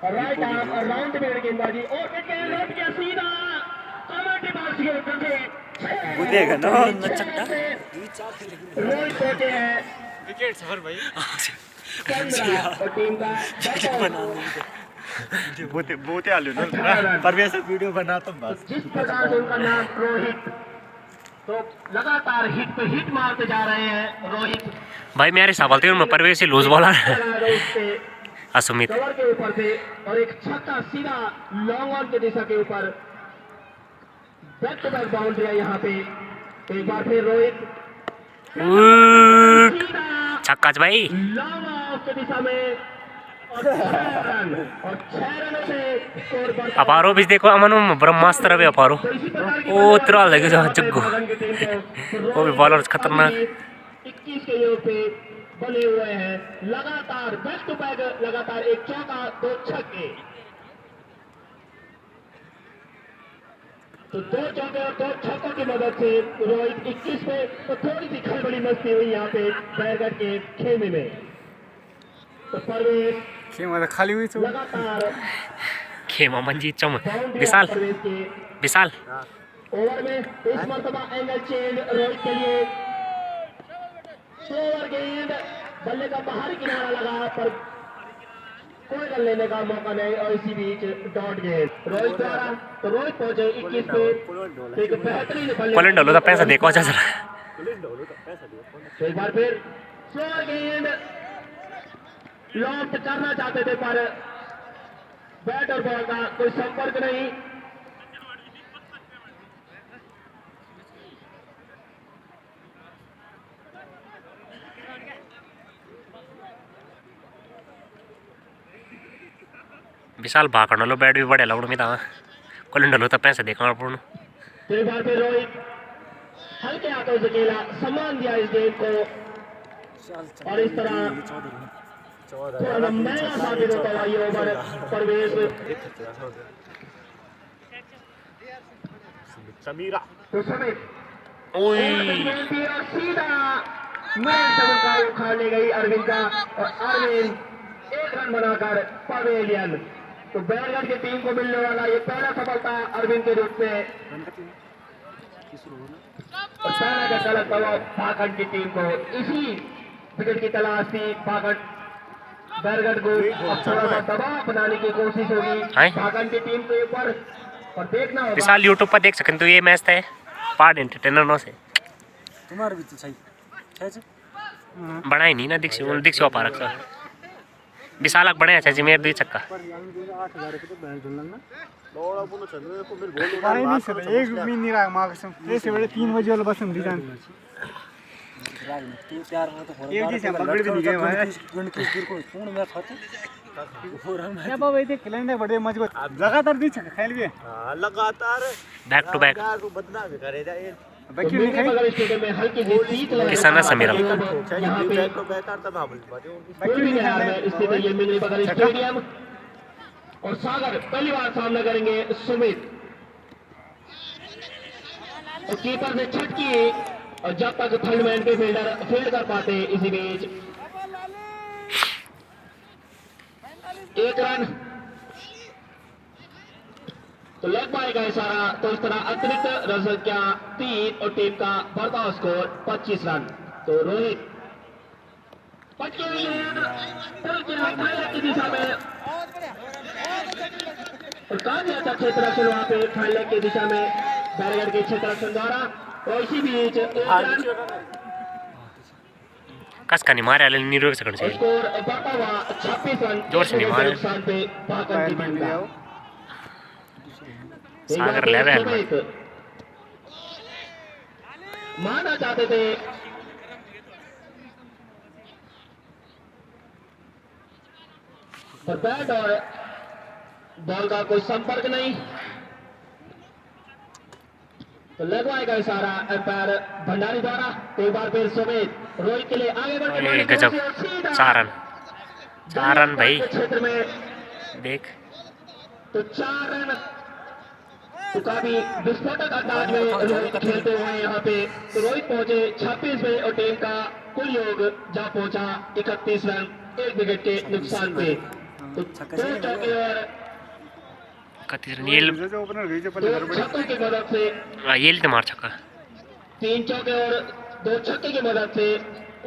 और राइट आर्म और राउंड में गेंदबाजी और लौट गया सीधा कमांडी पास के ऊपर से बुझेगा ना नचट्टा रोहित पहुंचे हैं विकेट सफर भाई 15 और टीम का बोते हाल्यो न परवेश वीडियो बनाता हूं बस। जिस प्रकार से उनका नाम रोहित तो लगातार हिट पे हिट मारते जा रहे हैं रोहित भाई मेरे हिसाब से परवेश लूज बॉलर असुमित कवर के ऊपर से और एक छक्का सीधा लॉन्ग ऑन की दिशा के ऊपर बैक टू बैक बाउंड्री है यहाँ पे। एक बार फिर रोहित छक्का भाई लॉन्ग ऑफ की दिशा में और 6 रन और 6 रनों से स्कोर बढ़ता अपारो बीच देखो अमन ब्रह्मास्त्र भी अपारो तो इसी प्रकार की ओ त्रा लगे जो यहाँ पे जग्गू भागन की टीम को वो भी बॉलर खतरनाक 21 के योग पे बने हुए हैं लगातार बैक टू बैक लगातार एक चौका 2 छक्के तो 2 चौके और 2 छक्कों की मदद से रोहित 21 पे तो थोड़ी सी खलबली मस्ती हुई यहाँ पे बैरगढ़ के खेमे में तो परवेश खेमा त खाली हुई छ लगातार खेमा मंजी चम बाउंड्री विशाल परवेश के विशाल ओवर में इस मरतबा एंगल चेंज रोहित के लिए ओवर गेंद बल्ले का बाहरी किनारा लगा पर कोई रन लेने का मौका नहीं और इसी बीच डॉट गेंद रोहित द्वारा तो रोहित पहुंचे 21 पे तो एक बेहतरीन पोलैंड होलो तो पैसा देखो अच्छा चला तो एक बार फिर स्लोअर गेंद लॉफ्ट करना चाहते थे पर बैट और बॉल का कोई संपर्क नहीं विशाल भाकण लो बैट भी बड़े लगड़ में था कोलैंड होलो तो पैसा देखो पूर्ण तो एक बार फिर रोहित हल्के हाथों से खेला सम्मान दिया इस गेम को और इस तरह थोड़ा महंगा साबित होता हुआ ये ओवर परवेश समीरा तो समय ओए और सीधा मेन का उखाड़ ले गई अरविंद का और अरविंद 1 रन बनाकर पवेलियन तो बैरगढ़ की टीम को मिलने वाला ये पहला सफलता अरविंद के रूप में और पहला का गलत दबाव पाखंड की टीम को इसी विकेट की तलाश थी पाखंड बैरगढ़ को अब थोड़ा सा दबाव बनाने की कोशिश होगी पाखंड की टीम को ऊपर और देखना होगा विशाल यूट्यूब पर देख सकते तो ये मैच था पार्ट एंटरटेनर नो से तुम्हारे भी तो सही बनाई नहीं ना दीक्षित पारक से विशालक बने अच्छा जी मेरे 2 छक्का काय नहीं सर एक भी नहीं रहा मार्क्स ऐसे बड़े 3 बजे वाला बस हम रिजान एक जी से पकड़ भी नहीं गए भाई क्या बाबा ये खिलाने बड़े मजबूत लगातार दी छक्का खेल गए लगातार बैक टू बैक बदनाम करे जाए बाकी नहीं खाई बगल स्टेडियम में हल्की सी शीत लहर किसाना समीरा यहाँ पे बाकी नहीं बिहार खाई में स्थित ये मिनी बगल स्टेडियम और सागर पहली बार सामना करेंगे सुमित और कीपर ने छटकी और जब तक थर्ड मैन के फील्डर फील्ड कर पाते इसी बीच 1 रन तो लग पाएगा इशारा तो इस तरह अतिरिक्त रन संख्या 3 और टीम का बढ़ता स्कोर 25 रन तो रोहित पटकी हुई गेंद की दिशा में और काफी अच्छा क्षेत्र रक्षण वहां पे फाइनल की दिशा में बैरगढ़ के क्षेत्र रक्षण द्वारा और इसी बीच 1 रन कस का नहीं मारे नीरो सेकंड से स्कोर बढ़ता हुआ 26 रन जोर से नहीं मारे। नुकसान पे पाकन की टीम का सागर लेवल मारना चाहते थे पर बैट और बॉल का कोई संपर्क नहीं तो लगवाएगा इशारा एम्पायर भंडारी द्वारा तो एक बार फिर सुमित रोहित के लिए आगे बढ़ के गजब 4 रन भाई क्षेत्र में देख तो 4 रन तो काफी विस्फोटक अंदाज में रोहित खेलते हुए यहाँ पे तो रोहित पहुंचे 26 में और टीम का कुल योग जा पहुंचा 31 रन 1 विकेट के नुकसान पे तो 2 चौके और 31 रन ये जो ओपनर गई जो पहले 2 छक्कों की मदद से ये ले मार छक्का 3 चौके और 2 छक्के की मदद से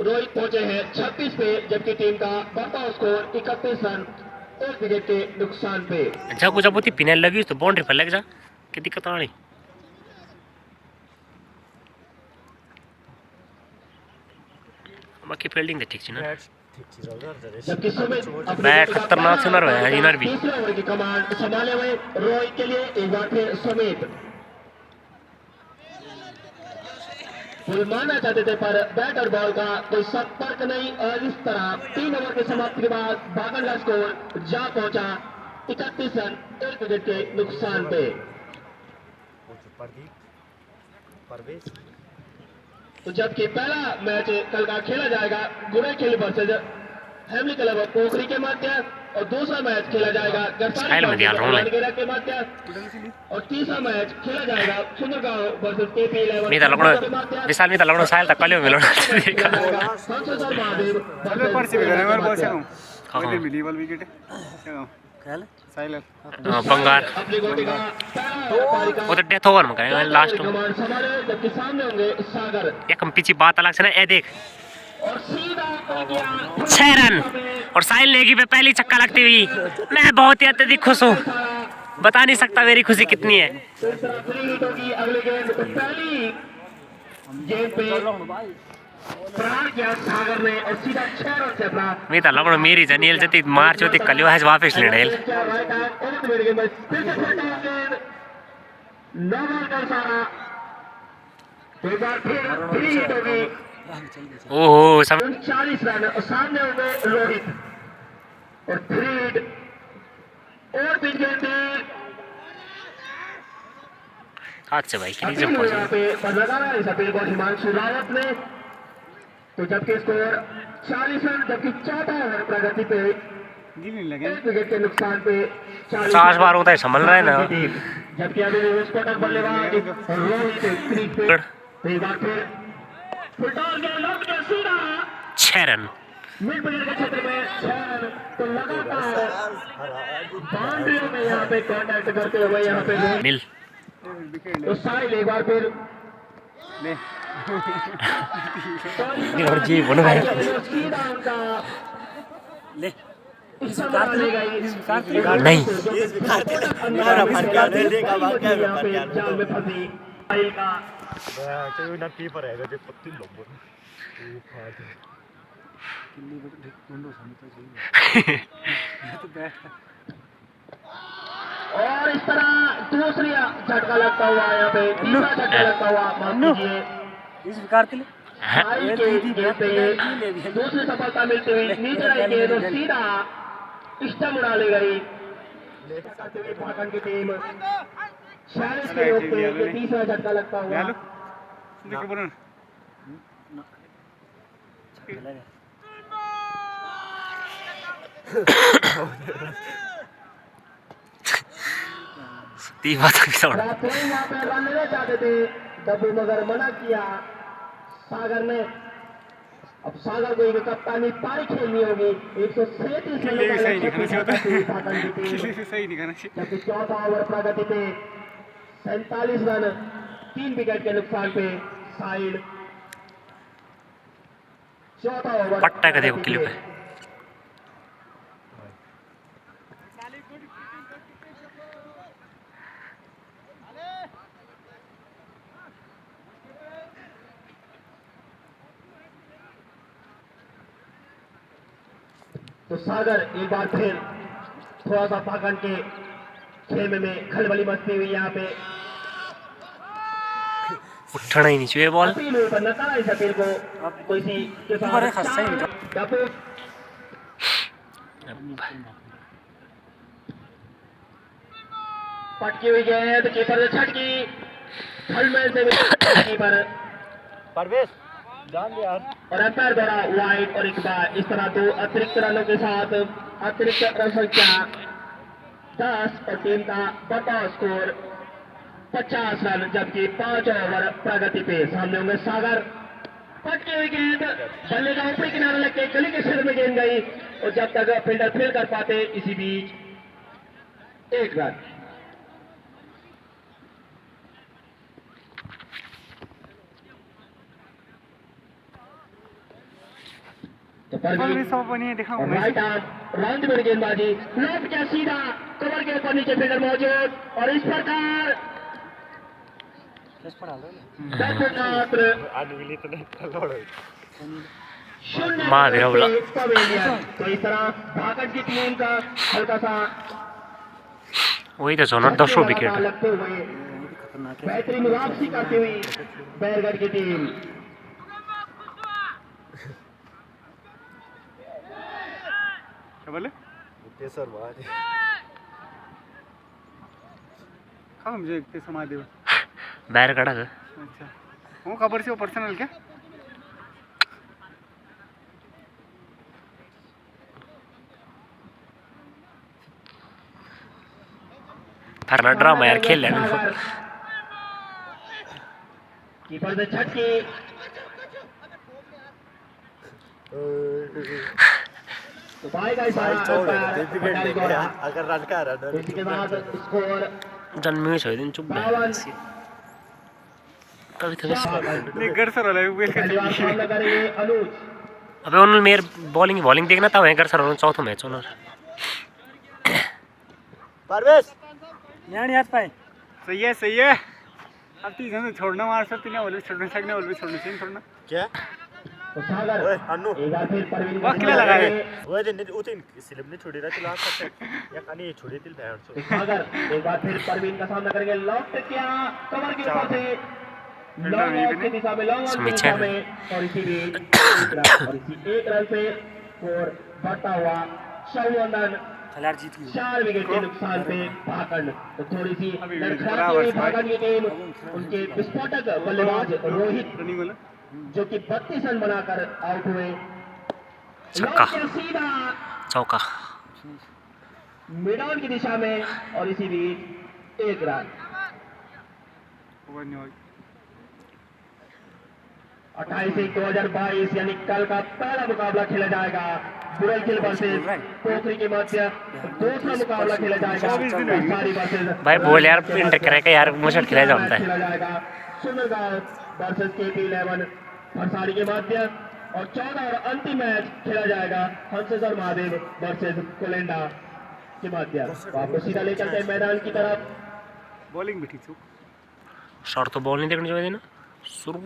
रोहित पहुंचे हैं 26 पे जबकि टीम का बढ़ता स्कोर 31 रन 1 विकेट के नुकसान पे जब जब होती पिनल लगी तो बाउंड्री पर लग जा कि दिक्कत आ रही बाकी फील्डिंग तो ठीक थी ना जबकि सुमित बैट खतरनाक सुनर है इनर भी तीसरे ओवर की कमांड संभाले हुए रोहित के लिए एक बार फिर सुमित फुल मारना चाहते थे पर बैट और बॉल का कोई संपर्क नहीं और इस तरह 3 ओवर की समाप्ति के बाद भागन का स्कोर जा पहुंचा 31 रन 1 विकेट के नुकसान पे। तो जबकि पहला मैच कल का खेला जाएगा गुरे खेली वर्सेज हेमली क्लब पोखरी के मध्य और दूसरा मैच खेला जाएगा गरसाली के मध्य और तीसरा मैच खेला जाएगा सुंदरगांव वर्सेज केपी 11 मी त लग्न विशाल मी त लग्न साइल त कल्यो मिलाउन संसद महादेव पर्सि भेगरवर बसेको मैले मिलिबल विकेट खेल साइलर बंगार अपनी गोटी का वो तो डेथ ओवर में करेंगे लास्ट कमांड संभाले जबकि सामने होंगे सागर एक पीछे बात अलग से ना ये देख और सीधा कर दिया 6 रन और साहिल नेगी पे पहली छक्का लगती हुई मैं बहुत ही अत्यधिक खुश हूँ बता नहीं सकता मेरी खुशी कितनी है। इस तरह 3 हिटों की अगले गेंद तो पहली गेंद पे प्रहार किया सागर ने और सीधा 6 रन से अपना मैं तो लगन मेरी जनियल जति मार्च होती कलियो है वापस ले डेल एक बार फिर 3 हिटों की ओहो 40 रन और सामने हो गए रोहित और 3 हिट और पिच गेंद हाथ से भाई किसी से यहाँ पे लगाया इस अपील को हिमांशु रावत ने तो जबकि स्कोर 40 रन जबकि चौथा ओवर प्रगति पे एक विकेट के नुकसान पे 50 बार होता है संभल रहा है ना जबकि अभी स्पोर्टर बल्लेबाज रोहित क्रीज पे एक बार फिर फुलटॉस के लॉक के सीधा 6 रन मिड विकेट के क्षेत्र में 6 रन तो लगातार बाउंड्रियों में यहाँ पे कांटेक्ट करते हुए यहाँ पे मिल तो साहिल एक बार फिर और जी बोलो भाई सीधा उनका ले नहीं जाल में फंसी साहिल का और इस तरह दूसरी झटका लगता हुआ यहाँ पे तीसरा झटका लगता हुआ माफ कीजिए साहिल के गेंद पे ये दूसरी सफलता मिलती हुई नीचे आई गेंद और सीधा स्टंप उड़ा ले गई पाटन की टीम 46 के योग पे ये तीसरा झटका लगता हुआ ती बात भी छोड़ वहाँ पे रन लेना चाहते थे डब्बू मगर मना किया सागर ने। अब सागर को एक कप्तानी पारी खेलनी होगी 137 जबकि चौथा ओवर प्रगति पे 47 रन 3 विकेट के नुकसान पे साइड चौथा ओवर पट्टा का देखो क्लिप है तो सागर एक बार फिर थोड़ा सा पाखंड के खेमे में खलबली मचती हुई यहाँ पे उठना ही नहीं चाहिए बॉल अपील पर नकारा इस अपील को कोई सी के साथ पटकी हुई गेंद कीपर ने छटकी हेलमेट से कीपर परवेश जान दे यार और अंपायर द्वारा वाइड और एक बार इस तरह 2 अतिरिक्त रनों के साथ अतिरिक्त रन संख्या 10 और टीम का बड़ा स्कोर 50 रन जबकि 5 ओवर प्रगति पे सामने होंगे सागर पटकी हुई गेंद बल्ले का ऊपरी किनारे लग के गली के क्षेत्र में गेंद गई और जब तक फील्डर फेल कर पाते इसी बीच 1 रन। तो राइट आर्म राउंड में गेंदबाजी लॉब क्या सीधा कवर के ऊपर नीचे फील्डर मौजूद और इस प्रकार तो इस तरह भागत की टीम का हल्का सा वही तो सोना 10 विकेट लगते हुए बेहतरीन वापसी करती हुई बैरगढ़ की टीम बोले पेसर भयो नि कहाँ मुझे पैसा मार दे बाहिर काढा ग अच्छा वो खबर से वो पर्सनल क्या फारना ड्रामा यार खेल लेना कीपर से छटकी तो पाएगा इशारा भंडारी द्वारा अगर रन का रन इसके बाद स्कोर जन्मियो छोइदिनु चुप भए कभी थोड़ी नहीं कर सर वाला वेल का पहली बार सामना करेंगे अनुज अबे उन्होंने मेरे बॉलिंग देखना था वहीं कर सर उन्होंने चौथा मैच उन्होंने परवेश यानी हाथ पाए सही है अब तीन से छोड़ना मार सकते नहीं बोले छोड़ने सकने बोले छोड़ने चाहिए छोड़ना क्या तो सागर ओए अन्नू एक बार फिर परवीन वाह, किला लगाए। ओए दिन उतिन स्लिप नहीं छोड़ी रहा लास्ट तक या कनी छोड़ी दिल बैठ तो सागर एक बार फिर परवीन का सामना करेंगे लॉफ्ट किया कवर के ऊपर से लॉन्ग ऑफ की दिशा में लॉन्ग ऑफ की दिशा में और इसी बीच एक रन से स्कोर बढ़ता हुआ 54 रन खिलाड़ी जीत गई 4 विकेट के नुकसान पे भाकंड तो थोड़ी सी अभी लड़खड़ाती हुई भाकंड की टीम उनके विस्फोटक बल्लेबाज रोहित रनिंग वाला जो कि 32 रन बनाकर आउट हुए छक्का। लॉन्ग सीधा चौका मिड ऑन की दिशा में और इसी बीच एक रन ओवर नहीं हुआ 28/1/2022 यानी कल का पहला मुकाबला खेला जाएगा बुरलखिल वर्सेस पोखरी के मध्य दूसरा मुकाबला खेला जाएगा भरसारी वर्सेस भाई बोल यार इंटर करेगा यार मुझे खिलाया जाता है खेला जाएगा सुंदरगांव वर्सेस KP11 भरसारी के मध्य और 14 और अंतिम मैच खेला जाएगा हंसेस और महादेव वर्सेस कोलेंडा के मध्य तो आपको सीधा ले चलते हैं मैदान की तरफ बॉलिंग भी ठीक शॉट तो बॉल नहीं देखनी चाहिए ना शुरू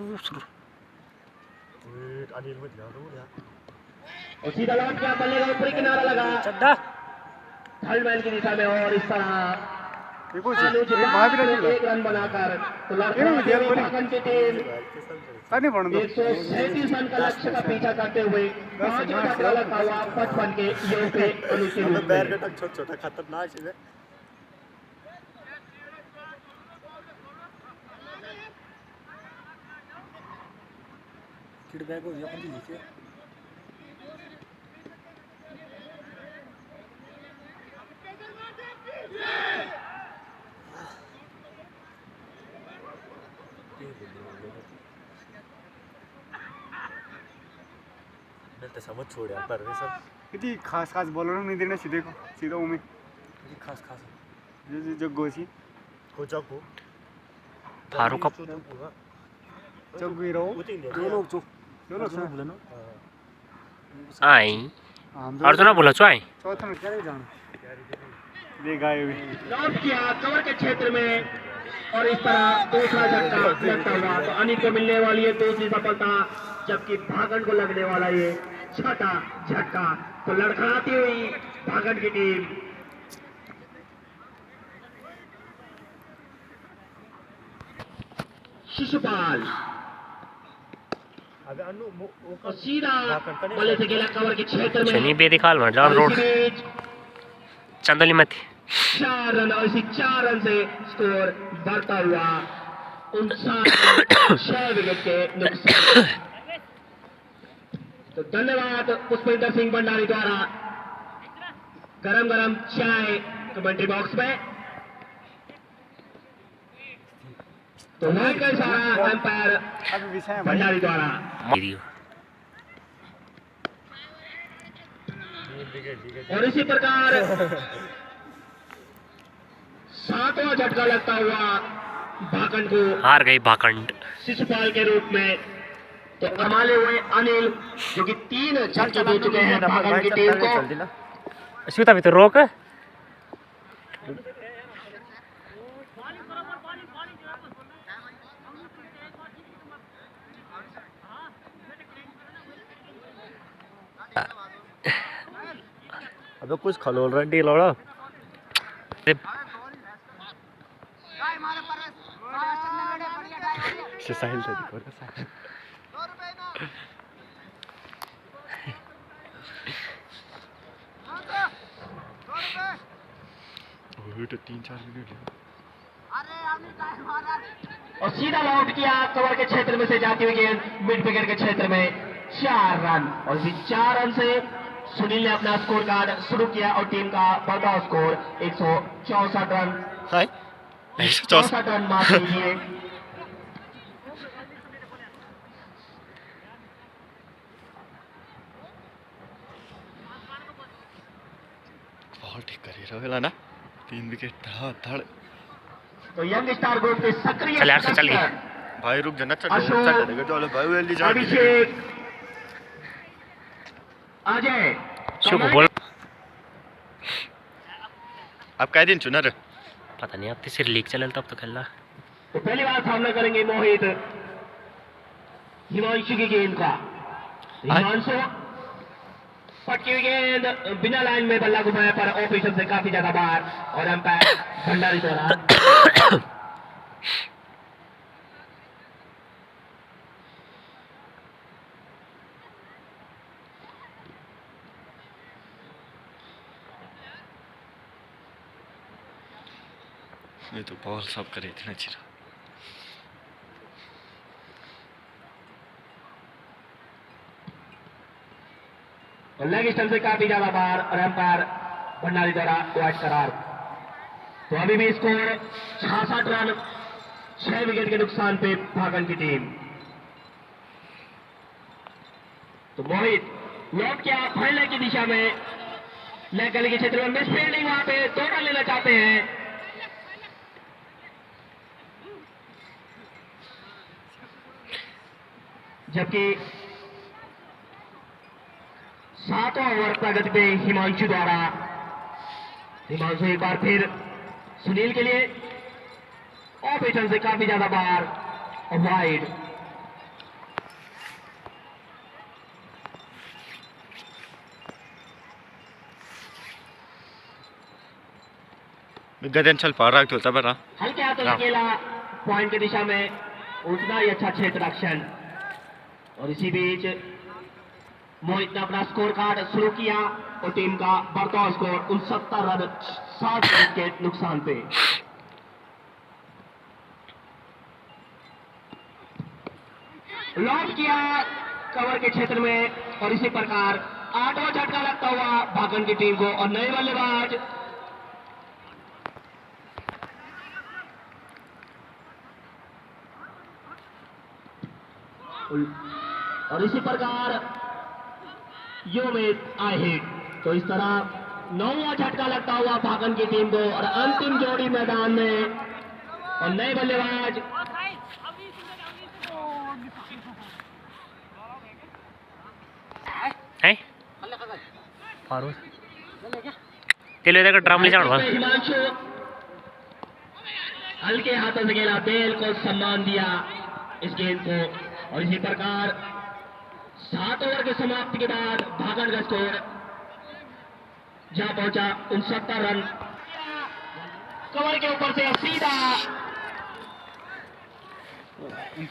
अनिल में ध्यान दो यार और सीधा लौट के बल्ले का ऊपरी किनारा लगा चड्डा थर्ड मैन की दिशा में और इस तरह देखो अनुज वहाँ भी रनिंग एक रन बनाकर तो लड़खड़ाती हुई भाकंड की टीम नहीं पढ़ दो 137 रन का लक्ष्य का पीछा करते हुए 5 छक्का लगा हुआ 55 के योग पे अनुज के रूप में बैर का छोटा छोटा खतरनाक चीज है फीडबैक हो गया अपन नीचे मैं तो समझ छोड़ यार परवेश सब किती खास बॉलर नहीं देना सीधे को सीधा उमे खास जो जग्गो छी को जग्गो फारूक जग्गो ही रहो उतिन दे दो लोग बोले ना आई अर्जुन बोला छु आई चौथा में क्या जाना दे गाय हुई लॉन्च किया कवर के क्षेत्र में और इस तरह दूसरा झटका लगता हुआ तो अनिल को मिलने वाली है दूसरी सफलता जबकि भागंड को लगने वाला ये छठा झटका तो लड़खड़ाती हुई भागंड की टीम शिशुपाल अबे अन्नू और सीधा बल्ले से खेला कवर के क्षेत्र में शनि बेदिखाल में जान और रोड इसी बीच चंदली मथी 4 रन और इसी 4 रन से स्कोर बढ़ता हुआ 59 विकेट के नुकसान तो धन्यवाद पुष्पेंद्र सिंह भंडारी द्वारा गरम चाय कमेंट्री बॉक्स में तो वहां का इशारा अंपायर अभी विषय है भाई भंडारी द्वारा और इसी प्रकार 7वां झटका लगता हुआ भाकंड को हार गई भाकंड शिशुपाल के रूप में तो संभाले हुए अनिल जो कि 3 झटके दे चुके हैं भाकंड की टीम को स्मिता भी तो रोक अबे कुछ खलोल रहा डील और साहिल से दिखो ना साहिल बेटा 3-4 विकेट लिया और सीधा आउट किया कवर के क्षेत्र में से जाती हुई गेंद मिड विकेट के क्षेत्र में 4 रन और इसी 4 रन से सुनील ने अपना स्कोर कार्ड शुरू किया और टीम का बढ़ता स्कोर 164 रन हाय 64 रन मार लीजिए। बॉल ठीक करी रहा ना 3 विकेट धड़ तो यंग स्टार ग्रुप के सक्रिय चल यार, चल गई। भाई रुक जाना अशोक, चल चलो भाई वेली जा अभिषेक अजय शुभ बोल आप कह दिन चुना रे पता नहीं अब तीसरी लीग चले तब तो खेलना। तो पहली बार सामना करेंगे मोहित हिमांशु की गेंद का। हिमांशु पटकी हुई गेंद बिना लाइन में बल्ला घुमाया पर ऑफिसर से काफी ज्यादा बाहर और अंपायर भंडारी द्वारा ये तो बॉल सब करे इतना चिरा लेग स्टंप से काफी ज्यादा बाहर और अंपायर भंडारी द्वारा वाइड करार। तो अभी भी स्कोर 66 रन 6 विकेट के नुकसान पे भागन की टीम। तो मोहित लौट के आप फैलने की दिशा में लेग गली के क्षेत्र में मिस फील्डिंग वहां पे 2 रन लेना चाहते हैं। जबकि 7वां ओवर प्रगति पे हिमांशु द्वारा हिमांशु एक बार फिर सुनील के लिए ऑफ स्टंप से काफी ज्यादा बाहर और वाइड। गदन चल पा रहा है तो तब ना हल्के हाथों से खेला पॉइंट की दिशा में उतना ही अच्छा क्षेत्र रक्षण और इसी बीच मोहित ने अपना स्कोर कार्ड शुरू किया और टीम का बढ़ता स्कोर 69 रन 7 विकेट के नुकसान पे। लॉन्च किया कवर के क्षेत्र में और इसी प्रकार 8वां झटका लगता हुआ भागन की टीम को और नए बल्लेबाज और इसी प्रकार यो में आए हिट। तो इस तरह 9वां झटका लगता हुआ भागन की टीम को और अंतिम जोड़ी मैदान में और नए बल्लेबाज है फारूक तेल वेदा का ड्रम ले जाओ हिमांशु हल्के हाथों से खेला बेल को सम्मान दिया इस गेंद को और इसी प्रकार 7 ओवर की समाप्ति के बाद भागन का स्कोर जहां पहुंचा 69 रन। कवर के ऊपर से सीधा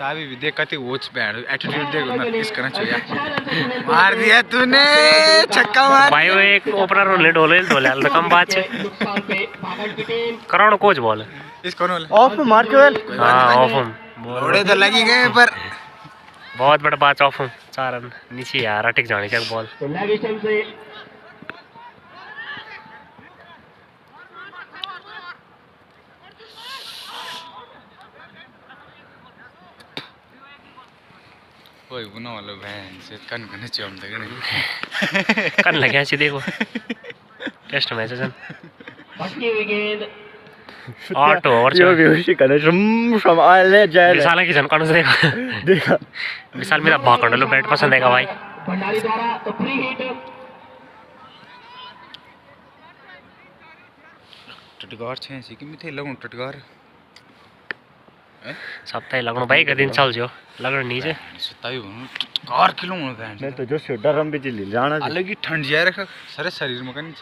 अभी भी देख कति वोच बैंड एटीट्यूड देख मैं किस करना चाहिए मार दिया तूने छक्का मार भाई वो एक ओपनर रोले डोले डोले तो कम बात है नुकसान पे भागन की टीम करोड़ कोच बॉल इसको ऑफ में मार के हां ऑफ हम थोड़े तो लगी गए पर बहुत बड़ा बात ऑफ हम 4 रन नीचे यार अटक जाने का बॉल तो लेग स्टंप से ओए बुना वाला बहन से कन कने चम दगने कन लगे ऐसे देखो टेस्ट मैच है भटकी हुई गेंद 8 ओवर यो भी उसी कने from आले जाए विशाल की जन कौन से देखा विशाल मेरा भागंडलो बैट पसंद है का भाई भंडारी द्वारा तो फ्री हिट टटगार छे सी कि मिथे लगन टटगार सप्ताह लगनो भाई का दिन चल जो लगनो नीचे सताई भनु टटगार किलो मन बहन मैं तो जो शोडर हम भी चिल्ली जाना अलग ही ठंड जाए रखा सारे शरीर में कनी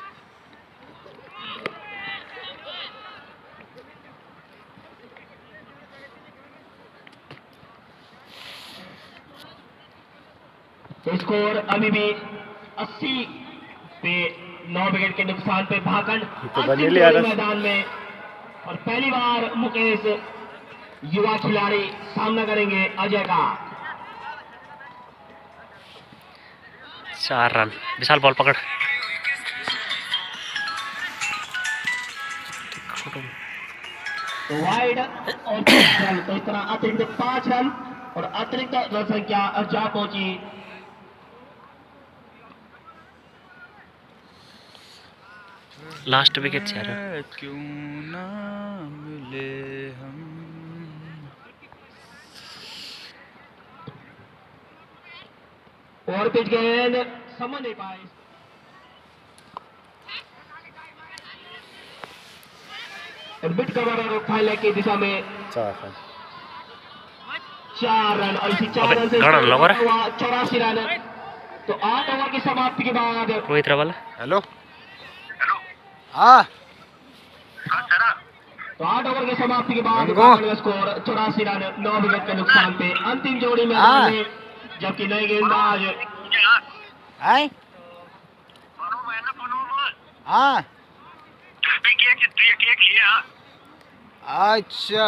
स्कोर अभी भी 80 पे 9 विकेट के नुकसान पे भागंड तो बने ले यार। मैदान में। और पहली बार मुकेश युवा खिलाड़ी सामना करेंगे अजय का। 4 रन। विशाल बॉल पकड़। तो वाइड और 5 रन, तो इस तरह अतिरिक्त 5 रन और अतिरिक्त रन संख्या जा पहुंची। लास्ट विकेट यार। क्यों ना मिले हम। और पिच गेंद समझ नहीं पाए। और मिड कवर और फाइनल की दिशा में 4 रन और इसी 4 रन से गण लवर। 84 रन। तो 8 ओवर की समाप्ति के बाद रोहित रवल। हेलो हाँ तो 8 ओवर की समाप्ति के बाद उनको। भागंड का स्कोर 84 रन 9 विकेट के नुकसान पे। अंतिम जोड़ी में हाँ। जबकि नए गेंदबाज आए हाँ अच्छा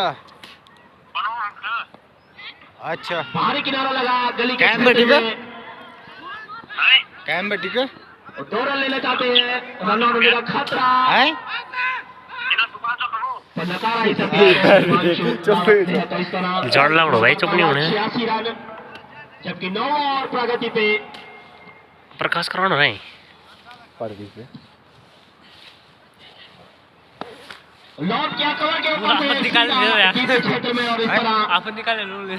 अच्छा भारी किनारा लगा गली के कैम में ठीक है? में। कैम में ठीक है 2 रन लेना चाहते हैं। रन आउट होने का खतरा आए तो नकारा ही सकते हैं। तो इस तरह जड़ लाउडो भाई, चुप नहीं होने। 86 रन जबकि 9 ओवर प्रगति पे। प्रकाश कराना है। लॉब क्या कवर के ऊपर आप निकाल दो यार। सीधे क्षेत्र में। और इस तरह आप निकाले लो।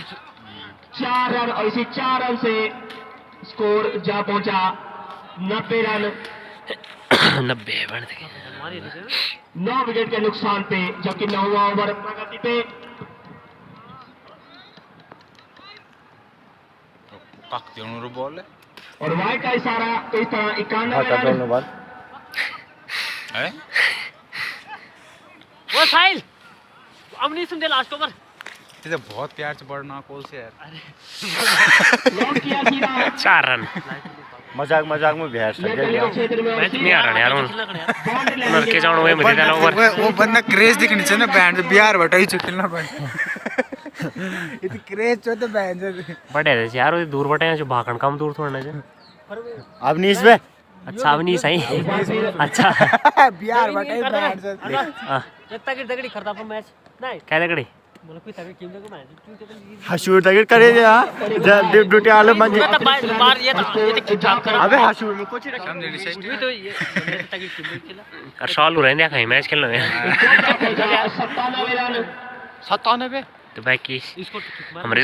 4 रन और इसी 4 रन से स्कोर जा पहुंचा 90 रन 90 बढ़ गए। 9 विकेट के नुकसान पे। जबकि 9वां ओवर प्रगति पे। बॉल और वाइड का इशारा तो इस तरह 91 रन। है वो साहिल अब नहीं सुन दे लास्ट ओवर। तो बहुत प्यार से बढ़ना कॉल से यार लॉब किया सीधा 4 रन। मजाक में भैंस लग गली गया के क्षेत्र में। और मैच नहीं आ रहा यार। बॉन्ड लेने उनके के जान हुए मुझे देना ओवर। वो बंदा क्रेज दिखनी चाहिए ना बैंड बिहार बटाई चो खेलना भाई इतनी क्रेज चो तो बैंड बड़े थे यार। वो दूर बटे हैं जो भागण कम दूर थोड़ा ना। अब नहीं इसमें अच्छा अब नहीं सही। अच्छा बिहार बटाई बैंड से जितना की तगड़ी करता अपन मैच नहीं क्या तगड़ी बोला कोई तगड़ी टीम को मैच हशूर तक करे हां ड्यूटी आले मंजे बार ये तो काम कर। अबे हशूर में कुछ समझ सही तो ये तगड़ी टीम खेला और सॉल्व रहने या कहीं मैच खेलना है 97 रन 97 तो भाई की इसको हमारे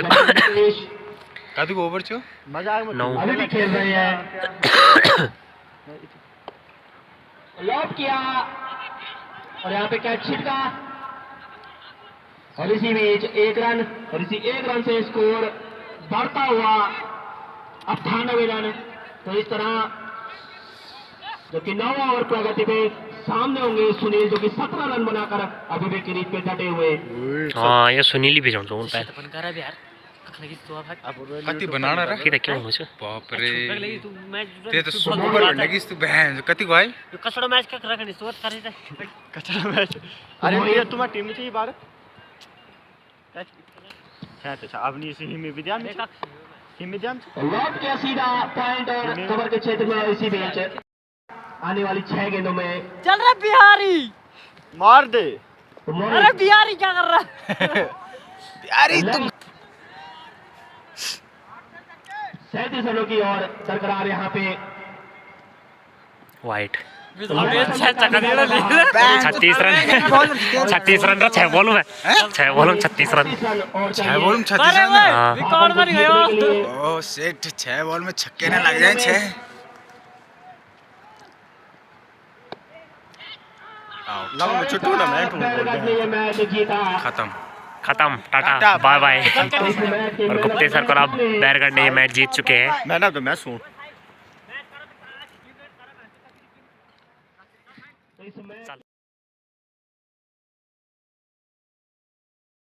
कादू को ओवर छो मजाक में 9 अभी भी खेल रहे हैं। लॉब किया और यहाँ पे कैच छिटका और इसी बीच 1 रन और इसी 1 रन से स्कोर बढ़ता हुआ 98 रन। तो इस तरह जो कि 9वां ओवर प्रगति पे सामने होंगे सुनील जो कि 17 रन बनाकर अभी भी क्रीज पे डटे हुए। हाँ ये सुनील भी जाऊँ तो अपन कर रहा है यार कति बनाना रे किधर क्यों मुझे बाप रे ते तो सुपर लगी तू बहन कति को भाई कचड़ा मैच का रखनी सोच कर रही कचरा मैच अरे ये तुम्हारी टीम में चाहिए बार है तो अब नहीं से ही में विद्यान ही में ध्यान लॉब किया सीधा पॉइंट और कवर के क्षेत्र में। इसी बीच आने वाली 6 गेंदों में चल रहा बिहारी मार दे। तो मोहित अरे बिहारी क्या कर रहा है यार तुम 37 रनों की ओर बरकरार यहाँ पे। वाइट 36 रन 36 रन 6 बॉलों में 6 बॉलों 36 रन 36 रन और 6 बॉल में 36 रन हाँ। रिकॉर्ड बन गया। ओ सेट 6 बॉल में छक्के ना लग जाए 6 लव में टूर्नामेंट ने ये मैच जीता। खत्म टाटा बाय बाय। और गुप्तेश्वर को अब बैरगढ़ ने ये मैच जीत चुके हैं। मैं ना तो मैं सुन तो इस मैच